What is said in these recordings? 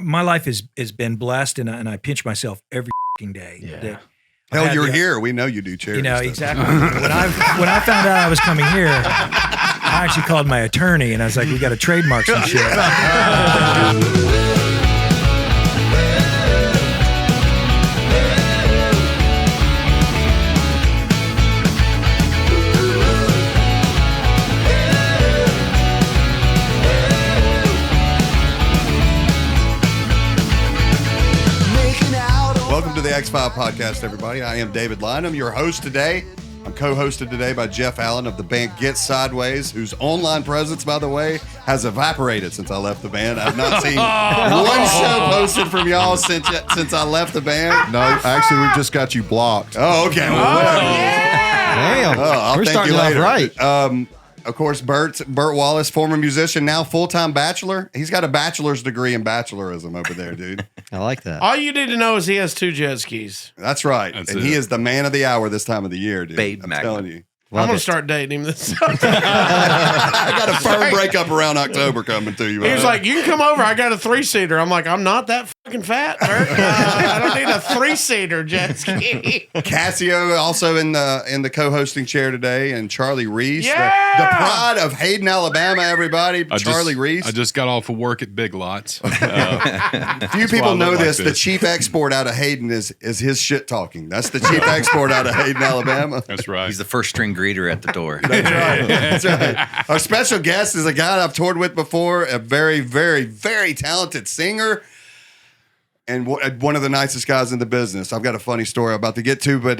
my life has been blessed, and I pinch myself every fucking day. Yeah. Hell, you're here. We know you do charity. You know, stuff. exactly. when I found out I was coming here, I actually called my attorney, and I was like, we got to trademark some shit. Welcome to the X5 podcast, everybody. I am David Lynham, your host today. I'm co-hosted today by Jeff Allen of the band Get Sideways, whose online presence, by the way, has evaporated since I left the band. I've not seen one show posted from y'all since I left the band. No, actually, we've just got you blocked. Oh, okay. Well, Damn. I'll We're thank starting you off later. right. Of course, Bert Wallace, former musician, now full-time bachelor. He's got a bachelor's degree in bachelorism over there, dude. I like that. All you need to know is he has 2 jet skis. That's right. That's and it. he is the man of the hour this time of the year, dude. Babe I'm Magna. telling you. I'm going to start dating him this summer. I got a firm breakup around October coming to you. He was like, you can come over. I got a 3-seater. I'm like, I'm not that fucking fat, Bert. I don't need a 3-seater jet ski. Cassio also in the co-hosting chair today, and Charlie Reese, Yeah! the pride of Hayden, Alabama. Everybody, Charlie Reese. I just got off of work at Big Lots. Few people know look like this. The this. chief export out of Hayden is his shit talking. That's the chief export out of Hayden, Alabama. That's right. He's the first string greeter at the door. That's right. Our special guest is a guy I've toured with before, a very, very, very talented singer, and one of the nicest guys in the business. I've got a funny story I'm about to get to, but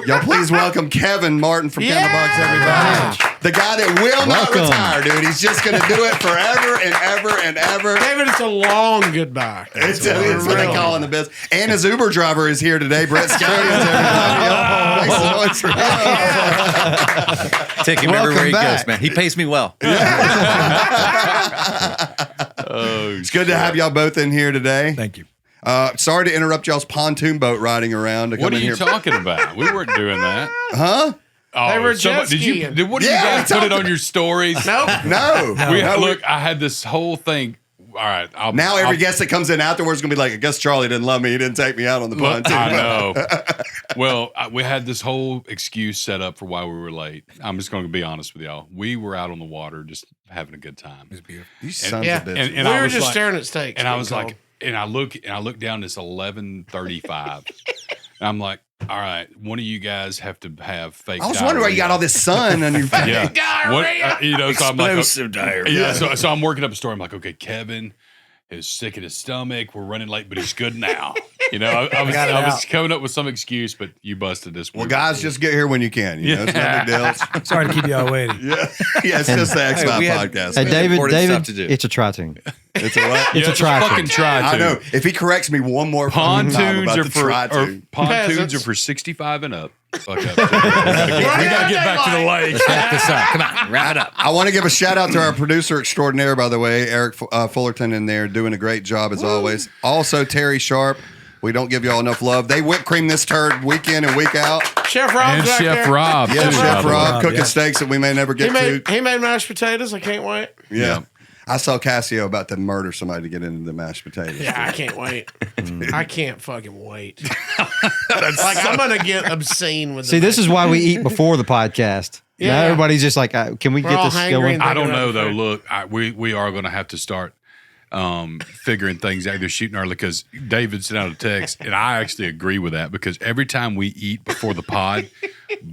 y'all please welcome Kevin Martin from Candlebox, everybody. The guy that will not Welcome. retire, dude. He's just going to do it forever and ever and ever. David, it's a long goodbye. It's what they call in the business. And his Uber driver is here today, Brett Scallions, everybody. Thanks so much for Take him Welcome everywhere he back. goes, man. He pays me well. It's good to have y'all both in here today. Thank you. Sorry to interrupt y'all's pontoon boat riding around. To What come are in you here. talking about? We weren't doing that. Huh? Oh, They were jet did you? skiing. What did Yeah, you we guys put it talked on your stories? Nope. No. Look, I had this whole thing. All right. Now every guest that comes in afterwards is going to be like, I guess Charlie didn't love me. He didn't take me out on the pontoon. I know. Well, we had this whole excuse set up for why we were late. I'm just going to be honest with y'all. We were out on the water just having a good time. It was beautiful. You sons Yeah. of bitches. And We I were was just like- staring at steaks. And I was being like, and I look down, it's 11:35. And I'm like, all right, one of you guys have to have fake. I was wondering why you got all this sun on your face. Yeah. Diarrhea. So I'm like, diarrhea. yeah. So I'm working up a story. I'm like, okay, Kevin is sick in his stomach. We're running late, but he's good now. I was coming up with some excuse, but you busted this one. Well, guys, just get here when you can. You know, it's no big deal. Sorry to keep y'all waiting. Yeah, it's just the X5 we had- podcast. Hey, We David, important stuff to do. it's a tri-tune. It's a what? It's a tri-tune. fucking try to. I know. If he corrects me one more fucking time Pontoons about are the for try-to. pontoons Peasants. are for 65 and up. Fuck up. We gotta get back to the lake. Wrap this up. Come on, wrap it up. I want to give a shout out to our producer extraordinaire, by the way, Eric Fullerton in there doing a great job as always. Also, Terry Sharp. We don't give y'all enough love. They whip cream this turd week in and week out. Chef Rob's And back Chef there. Rob. Yeah, too, Chef by the way. Rob cooking yeah. steaks that we may never get to. He made mashed potatoes. I can't wait. Yeah. I saw Cassio about to murder somebody to get into the mashed potatoes. Yeah, I can't wait. I can't fucking wait. Like, I'm going to get obscene with See, the this is why we eat before the podcast. Now Yeah. everybody's just like, can we We're get all this hangry going? and- I don't Thinking know about though. it. Look, we are going to have to start figuring things out. They're shooting early because David sent out a text, and I actually agree with that because every time we eat before the pod,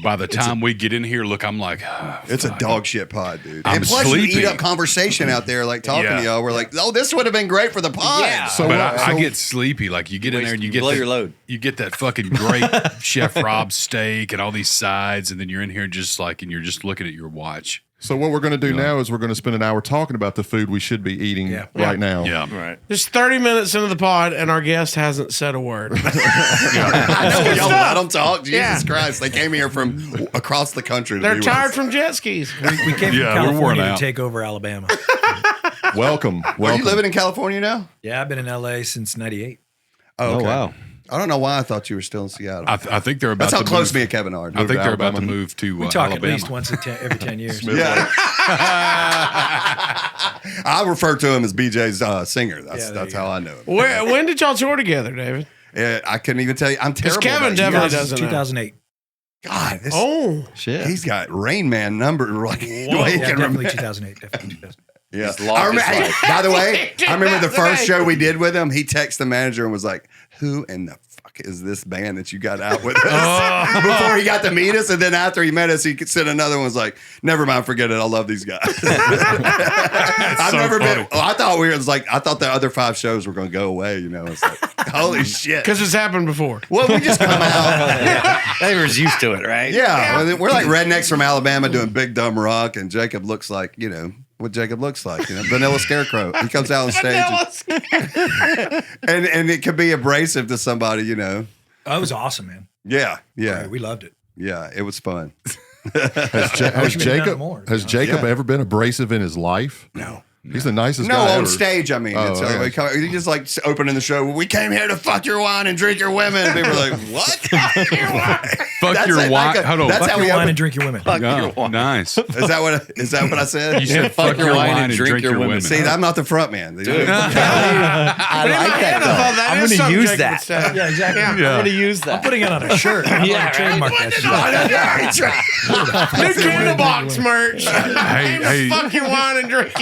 by the time we get in here, look, I'm like, oh, It's a dog shit pod, dude. I'm and plus, you sleepy. eat up conversation out there, like talking Yeah. to y'all. We're like, oh, this would have been great for the pod. Yeah. So, but I get sleepy. Like you get in there and you get blow your load. You get that fucking great Chef Rob steak and all these sides, and then you're in here just like, and you're just looking at your watch. So what we're going to do now is we're going to spend an hour talking about the food we should be eating right now. Yeah, Right. Just 30 minutes into the pod, and our guest hasn't said a word. I know, y'all let them talk. Jesus Yeah. Christ. They came here from across the country to They're be with tired us. from jet skis. We came from Yeah, we're worn California to out. take over Alabama. Welcome. Are you living in California now? Yeah, I've been in LA since '98. Oh, Oh, wow. I don't know why I thought you were still in Seattle. I think they're about That's how to close move. me and Kevin are. I think they're about to Alabama. move to We talk Alabama. at least once every 10 years. Yeah. I refer to him as BJ's singer. Yeah, That's there how you I know him. When did y'all tour together, David? I couldn't even tell you. I'm terrible. Kevin about definitely years. doesn't know. 2008. God, this, Oh, Shit. he's got Rain Man number. Like, the way he Yeah, can definitely remember. 2008. Definitely 2008. Yeah. He's lost I remember, his life. by the way, I remember the first Right. show we did with him. He texted the manager and was like, "Who in the fuck is this band that you got out with us?" Before he got to meet us, and then after he met us, he sent another one. Was like, "Never mind, forget it. I love these guys." I've so never funny. been. I thought we were. It was like I thought the other 5 shows were going to go away. You know, it's like holy shit. because it's happened before. Well, we just come out. Everyone's used to it, right? Yeah, we're like rednecks from Alabama doing big dumb rock, and Jacob looks like what Jacob looks like, Vanilla Scarecrow. He comes out on stage, and it could be abrasive to somebody, Oh, it was awesome, man. Yeah, Right, we loved it. yeah. It was fun. Has wish we'd have done Jacob it more, has you know? Jacob Yeah. ever been abrasive in his life? No. He's the nicest No, guy on ever. stage, I mean. Oh, It's, okay. he just like opening the show. We came here to fuck your wine and drink your women. And people were like, what? Fuck That's your it, wife. like a- Hold on. that's Fuck how Your we wine open. and drink your women. Oh, nice. Is that what I said? You said fuck your wine and drink your women. See, I'm not the front man. I like that, though. I'm is gonna something use Jacob that. would say. Yeah, exactly. Yeah. I'm going to use that. I'm putting it on a shirt. I'm Yeah, going to trademark that shit. New Candlebox merch. Hey. Fuck your wine and drink.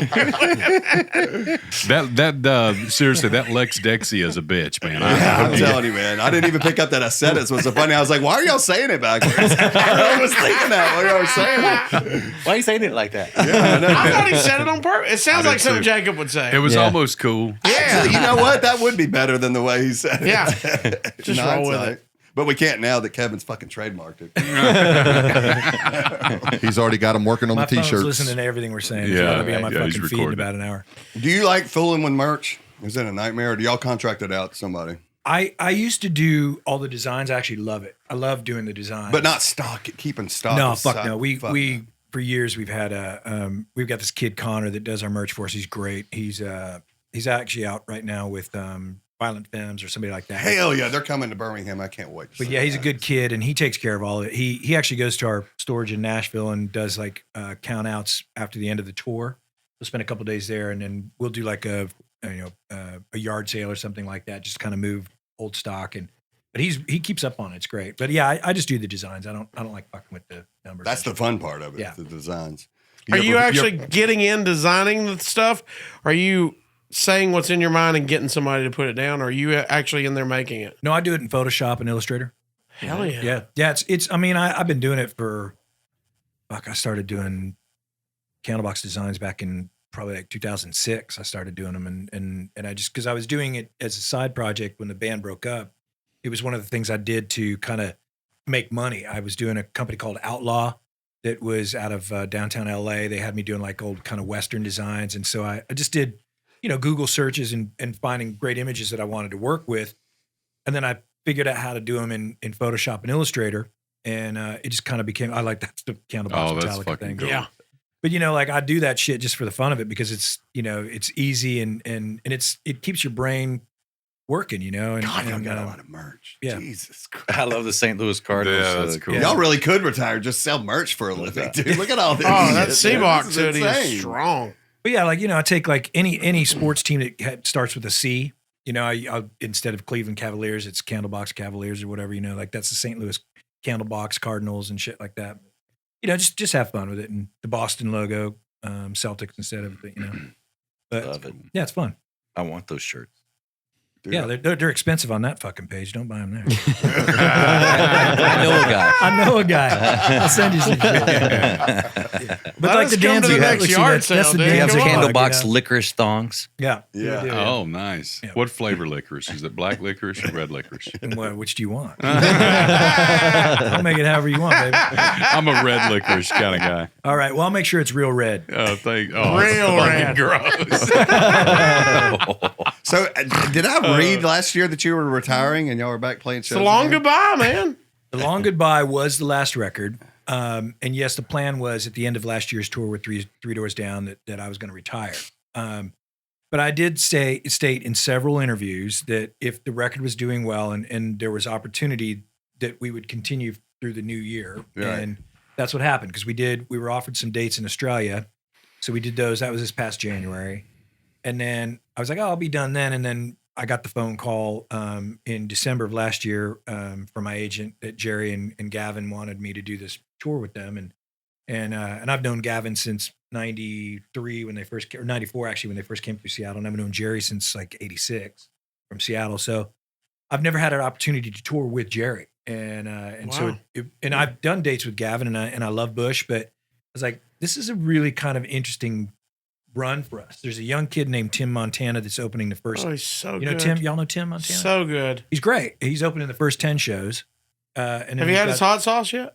That seriously, that Lex Dexia is a bitch, man. I'm telling you, man. I didn't even pick up that I said it. So it's so funny. I was like, why are y'all saying it backwards? I was thinking that while y'all were saying it. Why are you saying it like that? Yeah, I know. I thought he said it on purpose. It sounds I like did something too. Jacob would say. It was Yeah. almost cool. Actually, you know what? That would be better than the way he said it. Yeah. In Just roll with hindsight. it. But we can't now that Kevin's fucking trademarked it. He's already got him working on My the phone's t-shirts. listening to everything we're saying. Yeah, Yeah, it'll be on my yeah, he's fucking feed in recording. about an hour. Do you like fooling with merch? Is it a nightmare? Or do y'all contract it out to somebody? I used to do all the designs. I actually love it. I love doing the designs. But not stock, keeping stock. No, is fuck suck. no. We Fuck for years we've had we've got this kid Connor that does our merch for us. He's great. He's actually out right now with Violent Femmes or somebody like that. Hell yeah, they're coming to Birmingham. I can't wait. to But see yeah, he's a that. good kid and he takes care of all of it. He actually goes to our storage in Nashville and does like count outs after the end of the tour. We'll spend a couple days there and then we'll do like a yard sale or something like that, just kind of move old stock but he keeps up on it. It's great. But yeah, I just do the designs. I don't like fucking with the numbers. That's the fun part of it. Yeah. The designs. Are you ever- actually getting in designing the stuff? Are you saying what's in your mind and getting somebody to put it down? Or are you actually in there making it? No, I do it in Photoshop and Illustrator. Hell yeah. Yeah. It's. I mean, I've been doing it for. Fuck, I started doing Candlebox designs back in probably like 2006. I started doing them, and I just because I was doing it as a side project when the band broke up. It was one of the things I did to kind of make money. I was doing a company called Outlaw that was out of downtown LA. They had me doing like old kind of Western designs, and so I just did, Google searches and finding great images that I wanted to work with, and then I figured out how to do them in Photoshop and Illustrator, and it just kind of became. I like that the Candlebox Oh, that's Metallica fucking thing. cool. Yeah. But like I do that shit just for the fun of it because it's it's easy and it keeps your brain working, and God, y'all and, got a lot of merch. yeah. Jesus Christ. I love the St. Louis Cardinals. Yeah, that's cool. Y'all really could retire, just sell merch for a living, dude. Look at all this. Oh, that shit, C-Box man. This hoodie is insane. strong. But yeah, like I take like any sports team that starts with a C. I'll, instead of Cleveland Cavaliers, it's Candlebox Cavaliers or whatever. Like that's the St. Louis Candlebox Cardinals and shit like that. Just have fun with it. And the Boston logo, Celtics instead of But Love it. yeah, it's fun. I want those shirts. Dude, Yeah, they're expensive on that fucking page. Don't buy them there. I know a guy. I know a guy. I'll send you some shit. But Let like us the come dance to the you have, next see, yard that's sale, the dude. You have dance Come on. Candlebox licorice thongs. Yeah. Yeah. we do. Oh, nice. Yeah. What flavor licorice? Is it black licorice or red licorice? And which do you want? I'll make it however you want, baby. I'm a red licorice kind of guy. All right. Well, I'll make sure it's real red. Oh, Real red. gross. So, did I read last year that you were retiring and y'all were back playing It's shows? a long again? goodbye, man. The Long Goodbye was the last record. And yes, the plan was at the end of last year's tour with Three Doors Down that I was going to retire. But But I did state in several interviews that if the record was doing well and there was opportunity that we would continue through the new year. Right. And that's what happened because we were offered some dates in Australia. So we did those. That was this past January. And then I was like, oh, I'll be done then. And then I got the phone call in December of last year from my agent that Jerry and Gavin wanted me to do this tour with them. And I've known Gavin since 93 when they first came, or 94 actually when they first came through Seattle. And I've known Jerry since like 86 from Seattle. So I've never had an opportunity to tour with Jerry. And so and I've done dates with Gavin and I love Bush, but I was like, this is a really kind of interesting run for us. There's a young kid named Tim Montana that's opening the first. Oh, he's so you know good. Tim? Y'all know Tim Montana? So good. He's great. He's opening the first 10 shows. And then Have you had his hot sauce yet?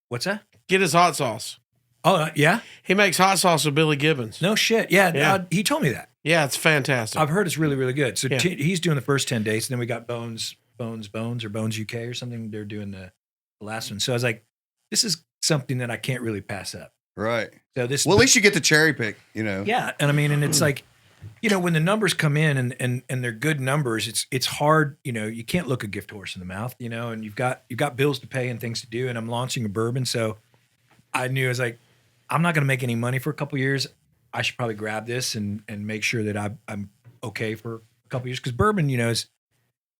What's that? Get his hot sauce. Oh, yeah? He makes hot sauce with Billy Gibbons. No shit. Yeah, Yeah. he told me that. Yeah, it's fantastic. I've heard it's really, really good. So Yeah. he's doing the first 10 days, and then we got Bones or Bones UK or something. They're doing the last one. So I was like, this is something that I can't really pass up. Right. So this, Well, at least you get to cherry pick, you know. yeah, and I mean, and it's like, you know, when the numbers come in and they're good numbers, it's hard. You know, you can't look a gift horse in the mouth, you know, and you've got bills to pay and things to do. And I'm launching a bourbon, so I knew I was like, I'm not going to make any money for a couple years. I should probably grab this and make sure that I'm okay for a couple years because bourbon, you know,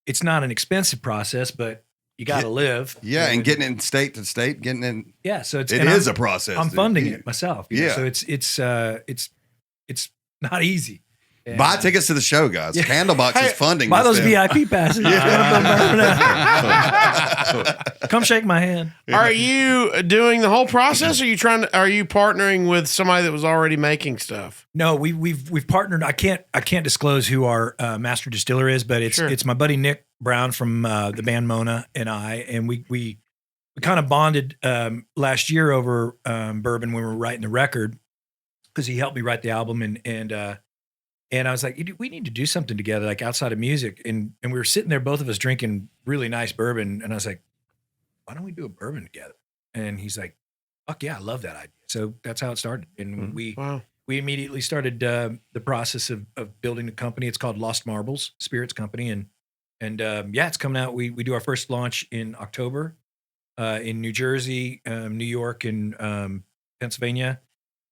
it's not an expensive process, but you got to live. Yeah, and getting in state to state, getting in. Yeah, so It is a process. I'm dude. funding it myself. You know, Yeah. so it's not easy. And, Buy tickets to the show, guys. Candlebox is funding. buy this those thing. VIP passes. Come shake my hand. Are you doing the whole process? Or are you partnering with somebody that was already making stuff? No, we've partnered. I can't disclose who our master distiller is, but it's my buddy Nick Brown from the band Mona and I, and we kind of bonded last year over bourbon when we were writing the record because he helped me write the album and I was like, we need to do something together, like outside of music. And we were sitting there, both of us drinking really nice bourbon. And I was like, why don't we do a bourbon together? And he's like, fuck yeah, I love that idea. So that's how it started. And we immediately started the process of building the company. It's called Lost Marbles Spirits Company. And yeah, it's coming out. We do our first launch in October in New Jersey, New York, and Pennsylvania.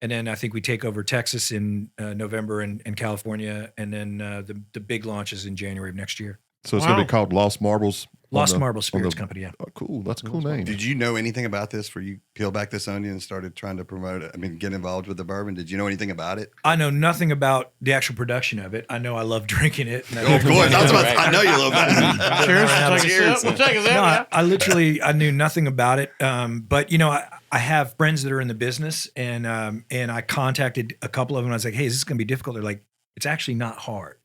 And then I think we take over Texas in November and California. And then the big launch is in January of next year. So it's going to be called Lost Marbles. Lost Marbles Spirits Company, yeah. Oh, cool. That's a cool name. Did you know anything about this before you peel back this onion and started trying to promote it? I mean, get involved with the bourbon. Did you know anything about it? I know nothing about the actual production of it. I know I love drinking it. And Of course. I know you love that. Cheers. We'll take a sip. No, Yeah. I knew nothing about it. But you know, I have friends that are in the business, and I contacted a couple of them. And I was like, "Hey, is this going to be difficult?" They're like, "It's actually not hard.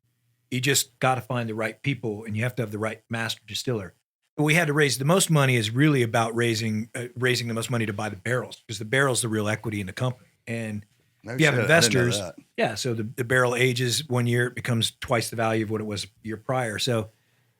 You just got to find the right people, and you have to have the right master distiller." But we had to raise the most money. Is really about raising the most money to buy the barrels, because the barrel's the real equity in the company. And No if you have shit, I didn't know investors, that. yeah. So the barrel ages 1 year, it becomes twice the value of what it was a year prior. So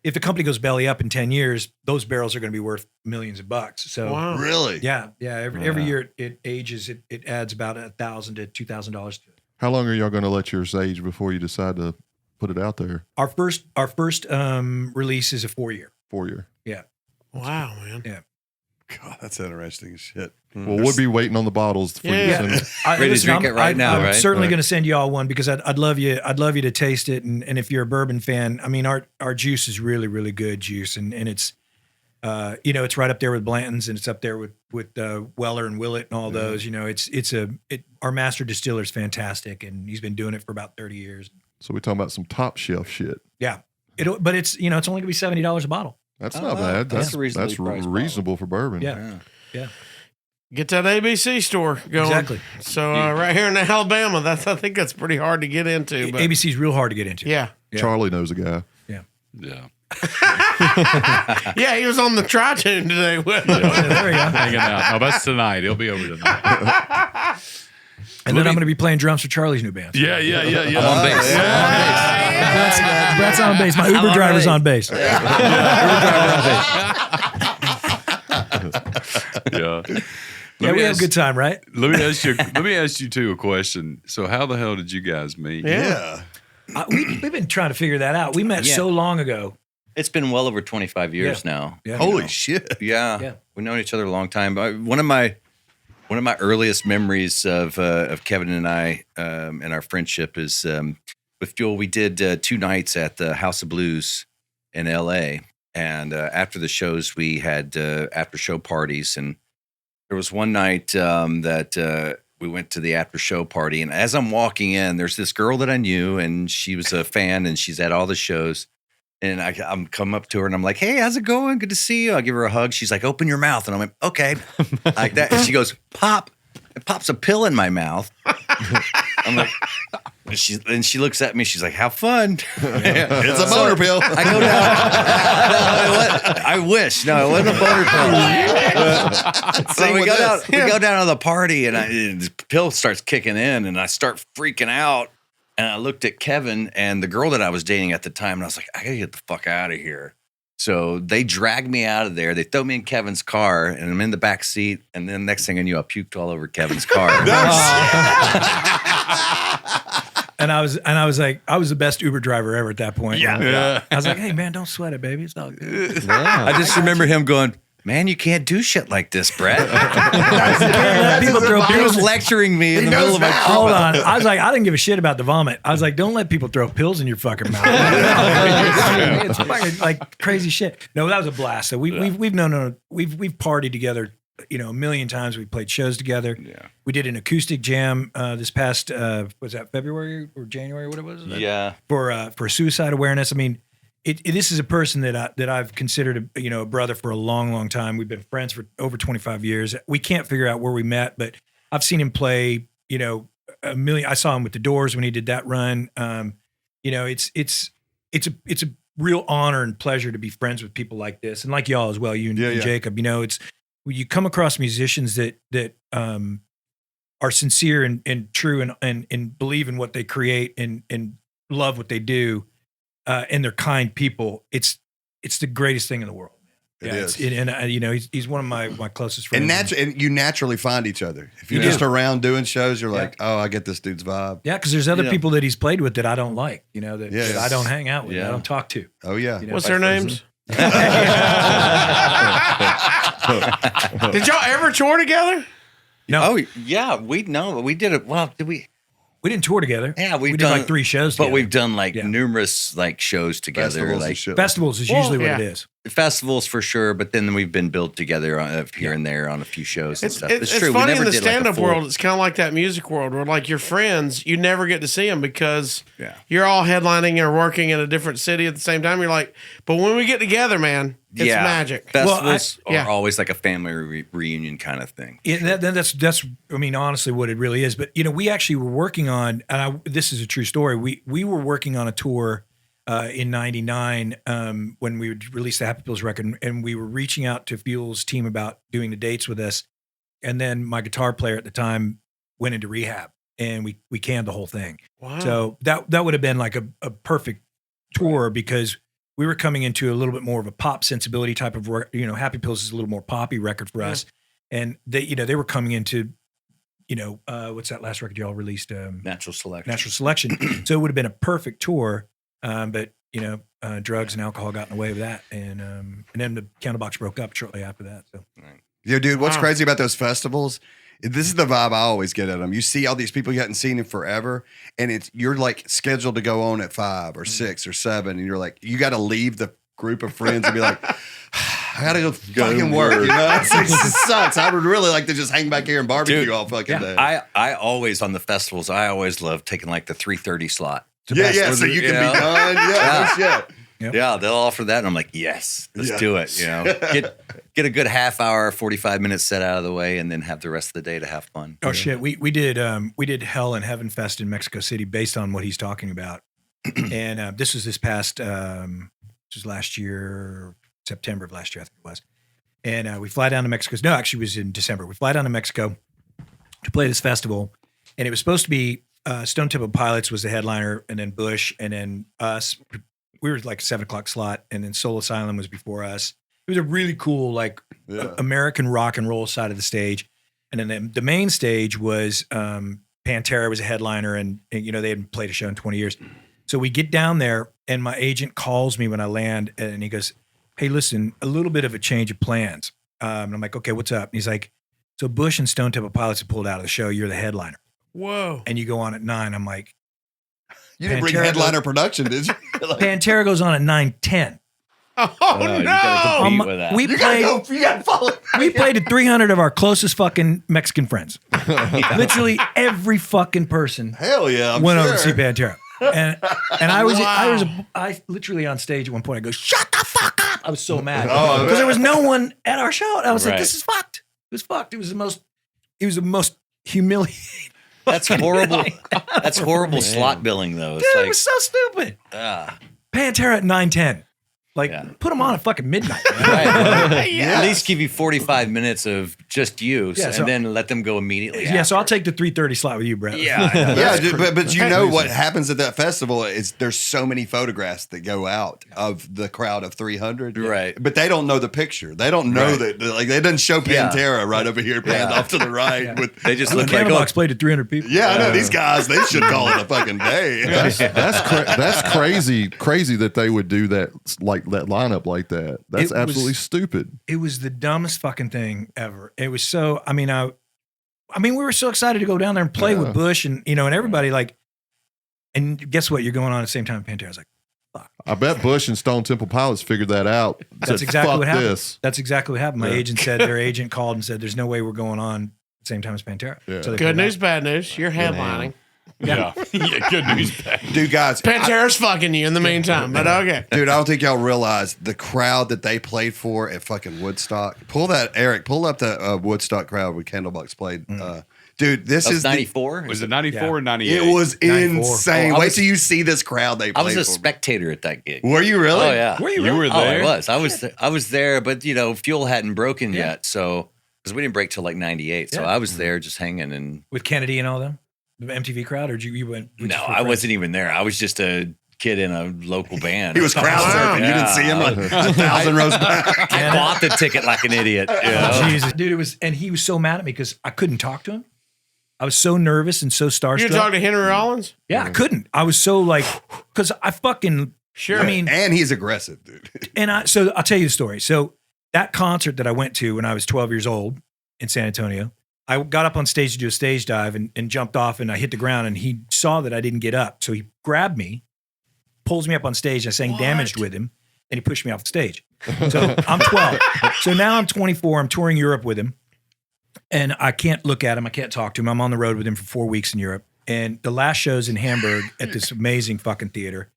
if the company goes belly up in 10 years, those barrels are going to be worth millions of bucks. So Wow. Really? yeah. Every year it ages, it adds about $1,000 to $2,000 to it. How long are y'all going to let yours age before you decide to put it out there? Our first release is a 4-year. 4 year. Yeah. Wow, man. Yeah. God, that's interesting as shit. Well, we'll be waiting on the bottles for you to Yeah. send. Ready to drink it right now, I'm right? certainly Right. going to send you all one because I'd love you to taste it. And if you're a bourbon fan, I mean, our juice is really, really good juice. And it's, you know, it's right up there with Blanton's, and it's up there with Weller and Willett and all those, you know, our master distiller is fantastic, and he's been doing it for about 30 years. So we're talking about some top shelf shit. Yeah. But it's, you know, it's only gonna be $70 a bottle. That's Oh, not wow. bad. That's That's a reasonably that's priced reasonable for bourbon. Yeah. Get that ABC store going. Exactly. So right here in Alabama, I think that's pretty hard to get into. But ABC's real hard to get into. yeah. Charlie knows a guy. Yeah. Yeah. Yeah, he was on the Tri-Tune today. With There we go. Hanging out. No, that's tonight. He'll be over tonight. And then I'm gonna be playing drums for Charlie's new band. Yeah. I'm on bass. Brett's on bass. My Uber on driver's bass. on bass. Yeah. Yeah, we have a good time, right? Let me ask you two a question. So how the hell did you guys meet? Yeah. We've been trying to figure that out. We met so long ago. It's been well over 25 years now. Yeah. Holy shit. Yeah. We've known each other a long time. One of my earliest memories of Kevin and I and our friendship is with Joel. We did 2 nights at the House of Blues in L.A. And after the shows, we had after show parties. And there was one night that we went to the after show party. And as I'm walking in, there's this girl that I knew, and she was a fan, and she's at all the shows. And I'm come up to her, and I'm like, "Hey, how's it going? Good to see you." I'll give her a hug. She's like, "Open your mouth." And I'm like, "Okay," like that. And she goes, "Pop." It pops a pill in my mouth. I'm like, and she looks at me. She's like, "Have fun." It's a boner pill. I go down. I wish. No, it wasn't a boner pill. So we go down to the party, and the pill starts kicking in, and I start freaking out. And I looked at Kevin and the girl that I was dating at the time, and I was like, I gotta get the fuck out of here. So they dragged me out of there. They throw me in Kevin's car, and I'm in the back seat. And then next thing I knew, I puked all over Kevin's car. And I was like, I was the best Uber driver ever at that point. Yeah. I was like, "Hey man, don't sweat it, baby. It's all good." I just remember him going, "Man, you can't do shit like this, Brett." He was lecturing me in the middle of my Hold on. I was like, I didn't give a shit about the vomit. I was like, don't let people throw pills in your fucking mouth. It's fucking like crazy shit. No, that was a blast. So we've partied together, a million times. We played shows together. Yeah. We did an acoustic jam this past was that February or January? What it was? Yeah. For suicide awareness. I mean, this is a person that I've considered a brother for a long, long time. We've been friends for over 25 years. We can't figure out where we met, but I've seen him play, a million. I saw him with the Doors when he did that run. It's a real honor and pleasure to be friends with people like this, and like y'all as well. You and Jacob. It's when you come across musicians that are sincere and true and believe in what they create and love what they do. And they're kind people. It's the greatest thing in the world. It is. He's one of my closest friends. And you naturally find each other. If you're just around doing shows, you're like, oh, I get this dude's vibe. Yeah, because there's other people that he's played with that I don't like. That I don't hang out with. I don't talk to. Oh yeah. What's their names? Did y'all ever tour together? No. Oh yeah, we did it. Well, did we? We didn't tour together. Yeah, we did like 3 shows together. But we've done numerous shows together. Festivals is usually what it is. Festivals for sure, but then we've been billed together here and there on a few shows and stuff. It's true. funny in the stand-up world. It's kind of like that music world where, like, your friends, you never get to see them because you're all headlining or working in a different city at the same time. You're like, but when we get together, man, it's magic. Festivals are always like a family reunion kind of thing. Yeah, that's honestly what it really is. But we actually were working on, and this is a true story. We were working on a tour in '99 when we would release the Happy Pills record, and we were reaching out to Fuel's team about doing the dates with us. And then my guitar player at the time went into rehab, and we canned the whole thing. Wow! So that would have been like a perfect tour because we were coming into a little bit more of a pop sensibility type of work. Happy Pills is a little more poppy record for us, and they were coming into what's that last record y'all released? Natural Selection. So it would have been a perfect tour. But drugs and alcohol got in the way of that, and then the Candlebox broke up shortly after that. So, dude, what's crazy about those festivals? This is the vibe I always get at them. You see all these people you hadn't seen in forever, and you're like scheduled to go on at 5 or 6 or 7, and you're like, you got to leave the group of friends and be like, I gotta go fucking work. It sucks. I would really like to just hang back here and barbecue all fucking day. I always on the festivals. I always love taking like the 3:30 slot. So you can be done. Yeah, they'll offer that, and I'm like, yes, let's do it. Get a good half hour, 45 minutes set out of the way, and then have the rest of the day to have fun. Oh shit, we did Hell and Heaven Fest in Mexico City based on what he's talking about, and this was this past this was last year, September of last year, I think it was, and we fly down to Mexico. No, actually, it was in December. We fly down to Mexico to play this festival, and it was supposed to be. Stone Temple Pilots was the headliner, and then Bush, and then us. We were like a 7:00 slot, and then Soul Asylum was before us. It was a really cool, American rock and roll side of the stage, and then the main stage was Pantera was a headliner, and they hadn't played a show in 20 years. So we get down there, and my agent calls me when I land, and he goes, "Hey, listen, a little bit of a change of plans." And I'm like, "Okay, what's up?" And he's like, "So Bush and Stone Temple Pilots have pulled out of the show. You're the headliner, Whoa. and you go on at 9." I'm like, You didn't bring Pantera headliner production, did you? Like, "Pantera goes on at 9:10." Oh, You gotta compete with that. We played. you got to follow. We played to 300 of our closest fucking Mexican friends. Literally every fucking person Hell yeah, I'm went sure. over to see Pantera. And I literally on stage at one point, I go, "Shut the fuck up." I was so mad. Oh, Because there was no one at our show. And I was like, Right. "This is fucked. It was fucked." It was the most humiliating. That's horrible. That's horrible slot billing, though. It's Dude, it like, was so stupid. Pantera at 9:10. Like, Yeah. put them on at fucking midnight. Man. right, well, at least give you 45 minutes of just you, Yeah, and so- then let them go immediately. Yeah, so I'll after. take the 3:30 slot with you, Brett. Yeah, I know. Yeah, but you know what happens at that festival is there's so many photographs that go out of the crowd of 300. Right. But they don't know the picture. They don't know Right. that, like, they didn't show Yeah. Pantera right over here, panned off to the right. With, They just The look like, Candlebox played to 300 people. yeah, I know these guys, they should call it a fucking day. That's crazy that they would do that, like that lineup like that. That's It was- absolutely stupid. It was the dumbest fucking thing ever. It was so. I mean, we were so excited to go down there and play with Bush and and everybody like. And guess what? You're going on at the same time. Pantera's like, I bet Bush and Stone Temple Pilots figured that out. that's Said, exactly "Fuck what happened. this." That's exactly what happened. My Yeah. agent said their agent called and said, "There's no way we're going on at the same time as Pantera." Yeah. So they Good pulled news, out. bad news. You're headlining. Yeah. Yeah. Good news. Bad. Dude, guys, Pantera's fucking you in the meantime, but okay. dude, I don't think y'all realize the crowd that they played for at fucking Woodstock. Pull up the Woodstock crowd when Candlebox played. Dude, this that was is 94. Was it 94 or the, 98? it was 94. insane. Oh, I Wait was- till you see this crowd they I played was a for. spectator at that gig. Were you really? Oh yeah, You were Oh, there. I was. I was there, but fuel hadn't broken yet, so because we didn't break till like 98, so Yeah. I was there just hanging and. with Kennedy and all them, the MTV crowd, or you went? No, I wasn't even there. I was just a kid in a local band. He was crowd surfing. You didn't see him like 1,000 rows back. I bought the ticket like an idiot. You know? Jesus, dude, and he was so mad at me because I couldn't talk to him. I was so nervous and so starstruck. You talk to Henry Rollins? Yeah, I couldn't. I was so like, because I fucking, Sure. I mean, And he's aggressive, dude. and so I'll tell you the story. So that concert that I went to when I was 12 years old in San Antonio, I got up on stage to do a stage dive and jumped off and I hit the ground and he saw that I didn't get up. So he grabbed me, pulls me up on stage. I sang Damaged with him and he pushed me off the stage. So I'm 12. So now I'm 24. I'm touring Europe with him. And I can't look at him. I can't talk to him. I'm on the road with him for 4 weeks in Europe. And the last show's in Hamburg at this amazing fucking theater.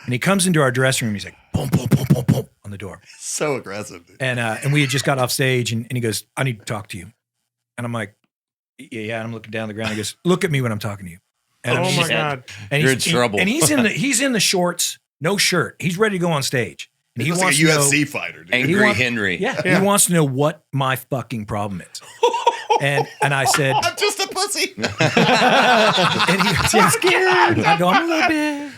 And he comes into our dressing room. He's like, boom, boom, boom, boom, boom on the door. So aggressive, dude. And we had just got off stage and he goes, "I need to talk to you." And I'm like, yeah. And I'm looking down the ground. He goes, "Look at me when I'm talking to you." And Oh I'm my just- God. and You're he's- in trouble. And he's in the shorts, no shirt. He's ready to go on stage. And He he looks like wants a to know, UFC fighter, dude. Angry want- Henry. yeah, Yeah. he wants to know what my fucking problem is. And I said, I'm just a pussy. and he goes, "I'm scared." I go, "I'm a little bitch."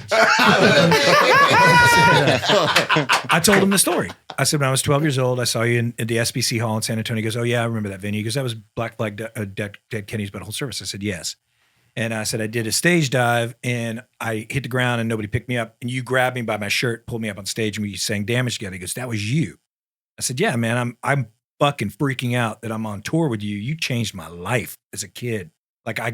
I told him the story. I said, when I was 12 years old, I saw you in the SBC Hall in San Antonio. He goes, "Oh yeah, I remember that venue." He goes, "That was Black Flag Dead Kennedys Butthole Service." I said, "Yes." And I said, "I did a stage dive and I hit the ground and nobody picked me up. And you grabbed me by my shirt, pulled me up on stage and we sang Damage together." He goes, "That was you." I said, "Yeah, man, I'm fucking freaking out that I'm on tour with you. You changed my life as a kid." Like I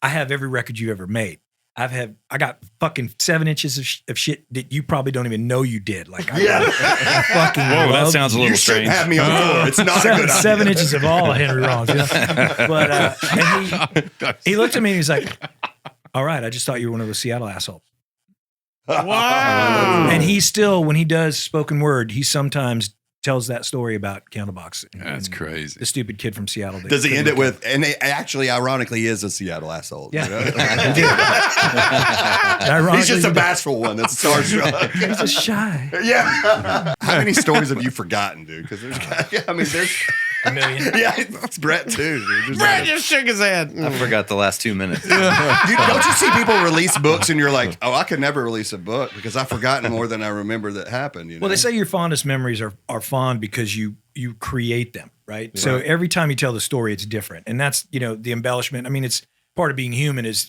have every record you ever made. I got fucking 7 inches of shit that you probably don't even know you did. Like I fucking Whoa, that love sounds a You little shouldn't strange. have me on tour. It's not a seven, good idea. 7 inches of all Henry Rollins. You know? But and he looked at me and he's like, "All right, I just thought you were one of those Seattle assholes." Wow. And he still, when he does spoken word, he sometimes tells that story about Candlebox. That's and crazy. The stupid kid from Seattle. that Does he couldn't end it look with, and it actually, ironically, is a Seattle asshole. Yeah. You know? at- Ironically, He's just a he- bashful one that's starstruck. He's just shy. Yeah. How many stories have you forgotten, dude? Because there's, A million. yeah, it's Brett too. Dude. There's Brad like- just shook his head. I forgot the last 2 minutes. Don't you see people release books and you're like, oh, I could never release a book because I've forgotten more than I remember that happened. You know? Well, they say your fondest memories are fond because you create them, right? So every time you tell the story, it's different, and that's the embellishment. I mean, it's part of being human is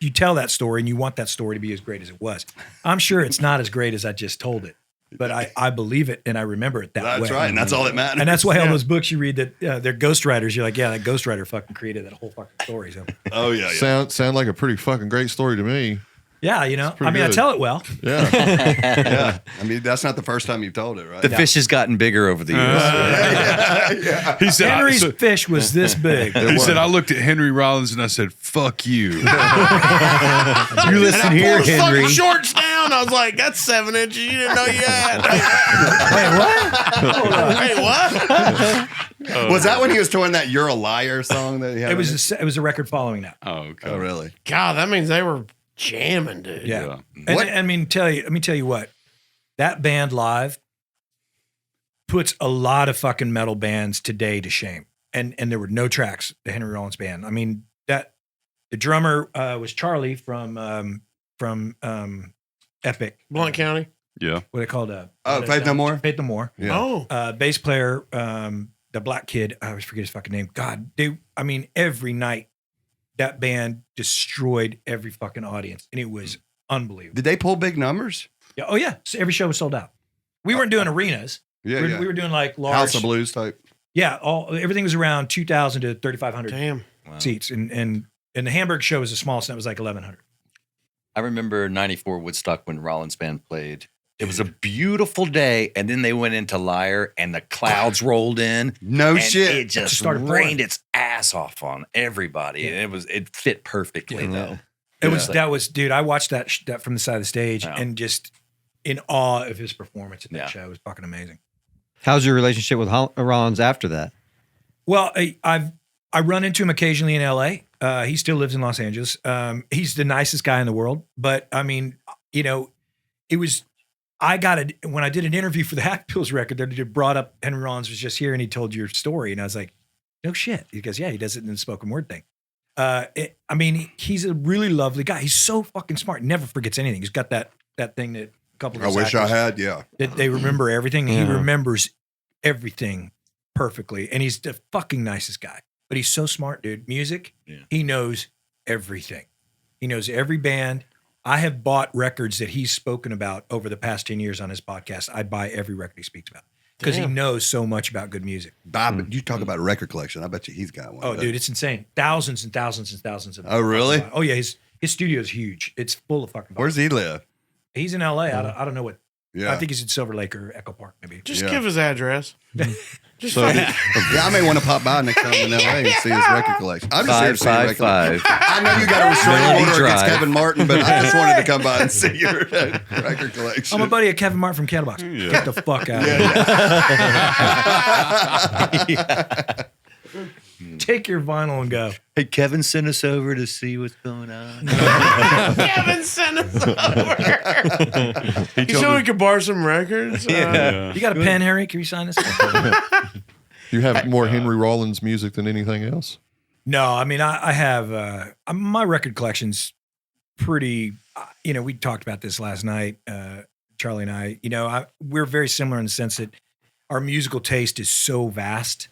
you tell that story and you want that story to be as great as it was. I'm sure it's not as great as I just told it, but I believe it and I remember it that way. That's right, and that's all that matters. And that's why all those books you read that they're ghostwriters. You're like, yeah, that ghostwriter fucking created that whole fucking story. So Oh yeah. Sound like a pretty fucking great story to me. yeah, you know, pretty I mean, I good. tell it well. Yeah. Yeah. I mean, that's not the first time you've told it, right? The fish has gotten bigger over the years. He said, Henry's fish was this big. he said, I looked at Henry Rollins and I said, fuck you. You listen here, Pulled his Henry. fucking shorts down. I was like, that's 7 inches. You didn't know you had. Wait, what? Was that when he was touring that "You're a Liar" song that he had? It was a record following that. Oh, okay. Oh, really? God, that means they were jamming, dude. Yeah. Yeah. And What- let me tell you what, that band live puts a lot of fucking metal bands today to shame. And there were no tracks, the Henry Rollins band. I mean, the drummer was Charlie from Epic. Blunt County. Yeah. What they called Faith No More? Faith No More. Yeah. Oh, Bass player, the black kid, I always forget his fucking name. God, every night that band destroyed every fucking audience, and it was unbelievable. Did they pull big numbers? Yeah. Oh yeah. So every show was sold out. We weren't doing arenas. Yeah, we, yeah. we were doing like large. House of Blues type. Yeah. Everything was around 2,000 to 3,500 damn. seats, and the Hamburg show was the smallest, and it was like 1,100. I remember '94 Woodstock when Rollins Band played. It was a beautiful day, and then they went into Liar, and the clouds rolled in. No and shit. It just started rained pouring. its ass off on everybody, and it fit perfectly though. That was, dude. I watched that from the side of the stage, Yeah. and just in awe of his performance at that Yeah. show. It was fucking amazing. How's your relationship with Rollins after that? Well, I run into him occasionally in LA. He still lives in Los Angeles. He's the nicest guy in the world. But I mean, you know, when I did an interview for the Hack Pills record, they brought up Henry Rollins was just here and he told your story. And I was like, no shit. He goes, yeah, he does it in the spoken word thing. He's a really lovely guy. He's so fucking smart. Never forgets anything. He's got that thing that a couple of I his wish I actors- had. Yeah. that they remember everything. Yeah. He remembers everything perfectly. And he's the fucking nicest guy. But he's so smart, dude. Music, Yeah. he knows everything. He knows every band. I have bought records that he's spoken about over the past 10 years on his podcast. I buy every record he speaks about because he Damn. knows so much about good music. Bob, you talk about a record collection. I bet you he's got one. Oh, dude, it's insane. Thousands and thousands and thousands of. Oh, really? Oh, yeah. His studio is huge. It's full of fucking. Where's he live? He's in LA. I don't know what. Yeah. I think he's in Silver Lake or Echo Park, maybe. Just Yeah. give his address. Just So fucking- Yeah, I may want to pop by next time in LA and see his record collection. I'm just here to see your record collection. 555. I know you got a restraining Melody order against Drive. Kevin Martin, but I just wanted to come by and see your record collection. I'm a buddy of Kevin Martin from Candlebox. Get the fuck out of here. Take your vinyl and go. Hey, Kevin sent us over to see what's going on. Kevin sent us over. You said we could borrow some records? You got a pen, Harry? Can you sign this? You have more Henry Rollins music than anything else? No, I mean, I have my record collection's pretty, we talked about this last night, Charlie and I, we're very similar in the sense that our musical taste is so vast.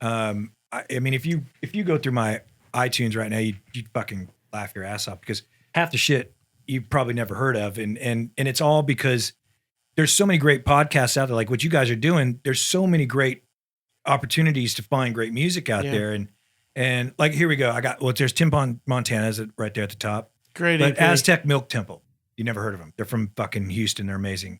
I mean, if you go through my iTunes right now, you'd fucking laugh your ass off because half the shit you've probably never heard of. And it's all because there's so many great podcasts out there, like what you guys are doing. There's so many great opportunities to find great music out there. And like, here we go. There's Tim Montana is right there at the top. Great. But EP. Aztec Milk Temple, you never heard of them. They're from fucking Houston. They're amazing.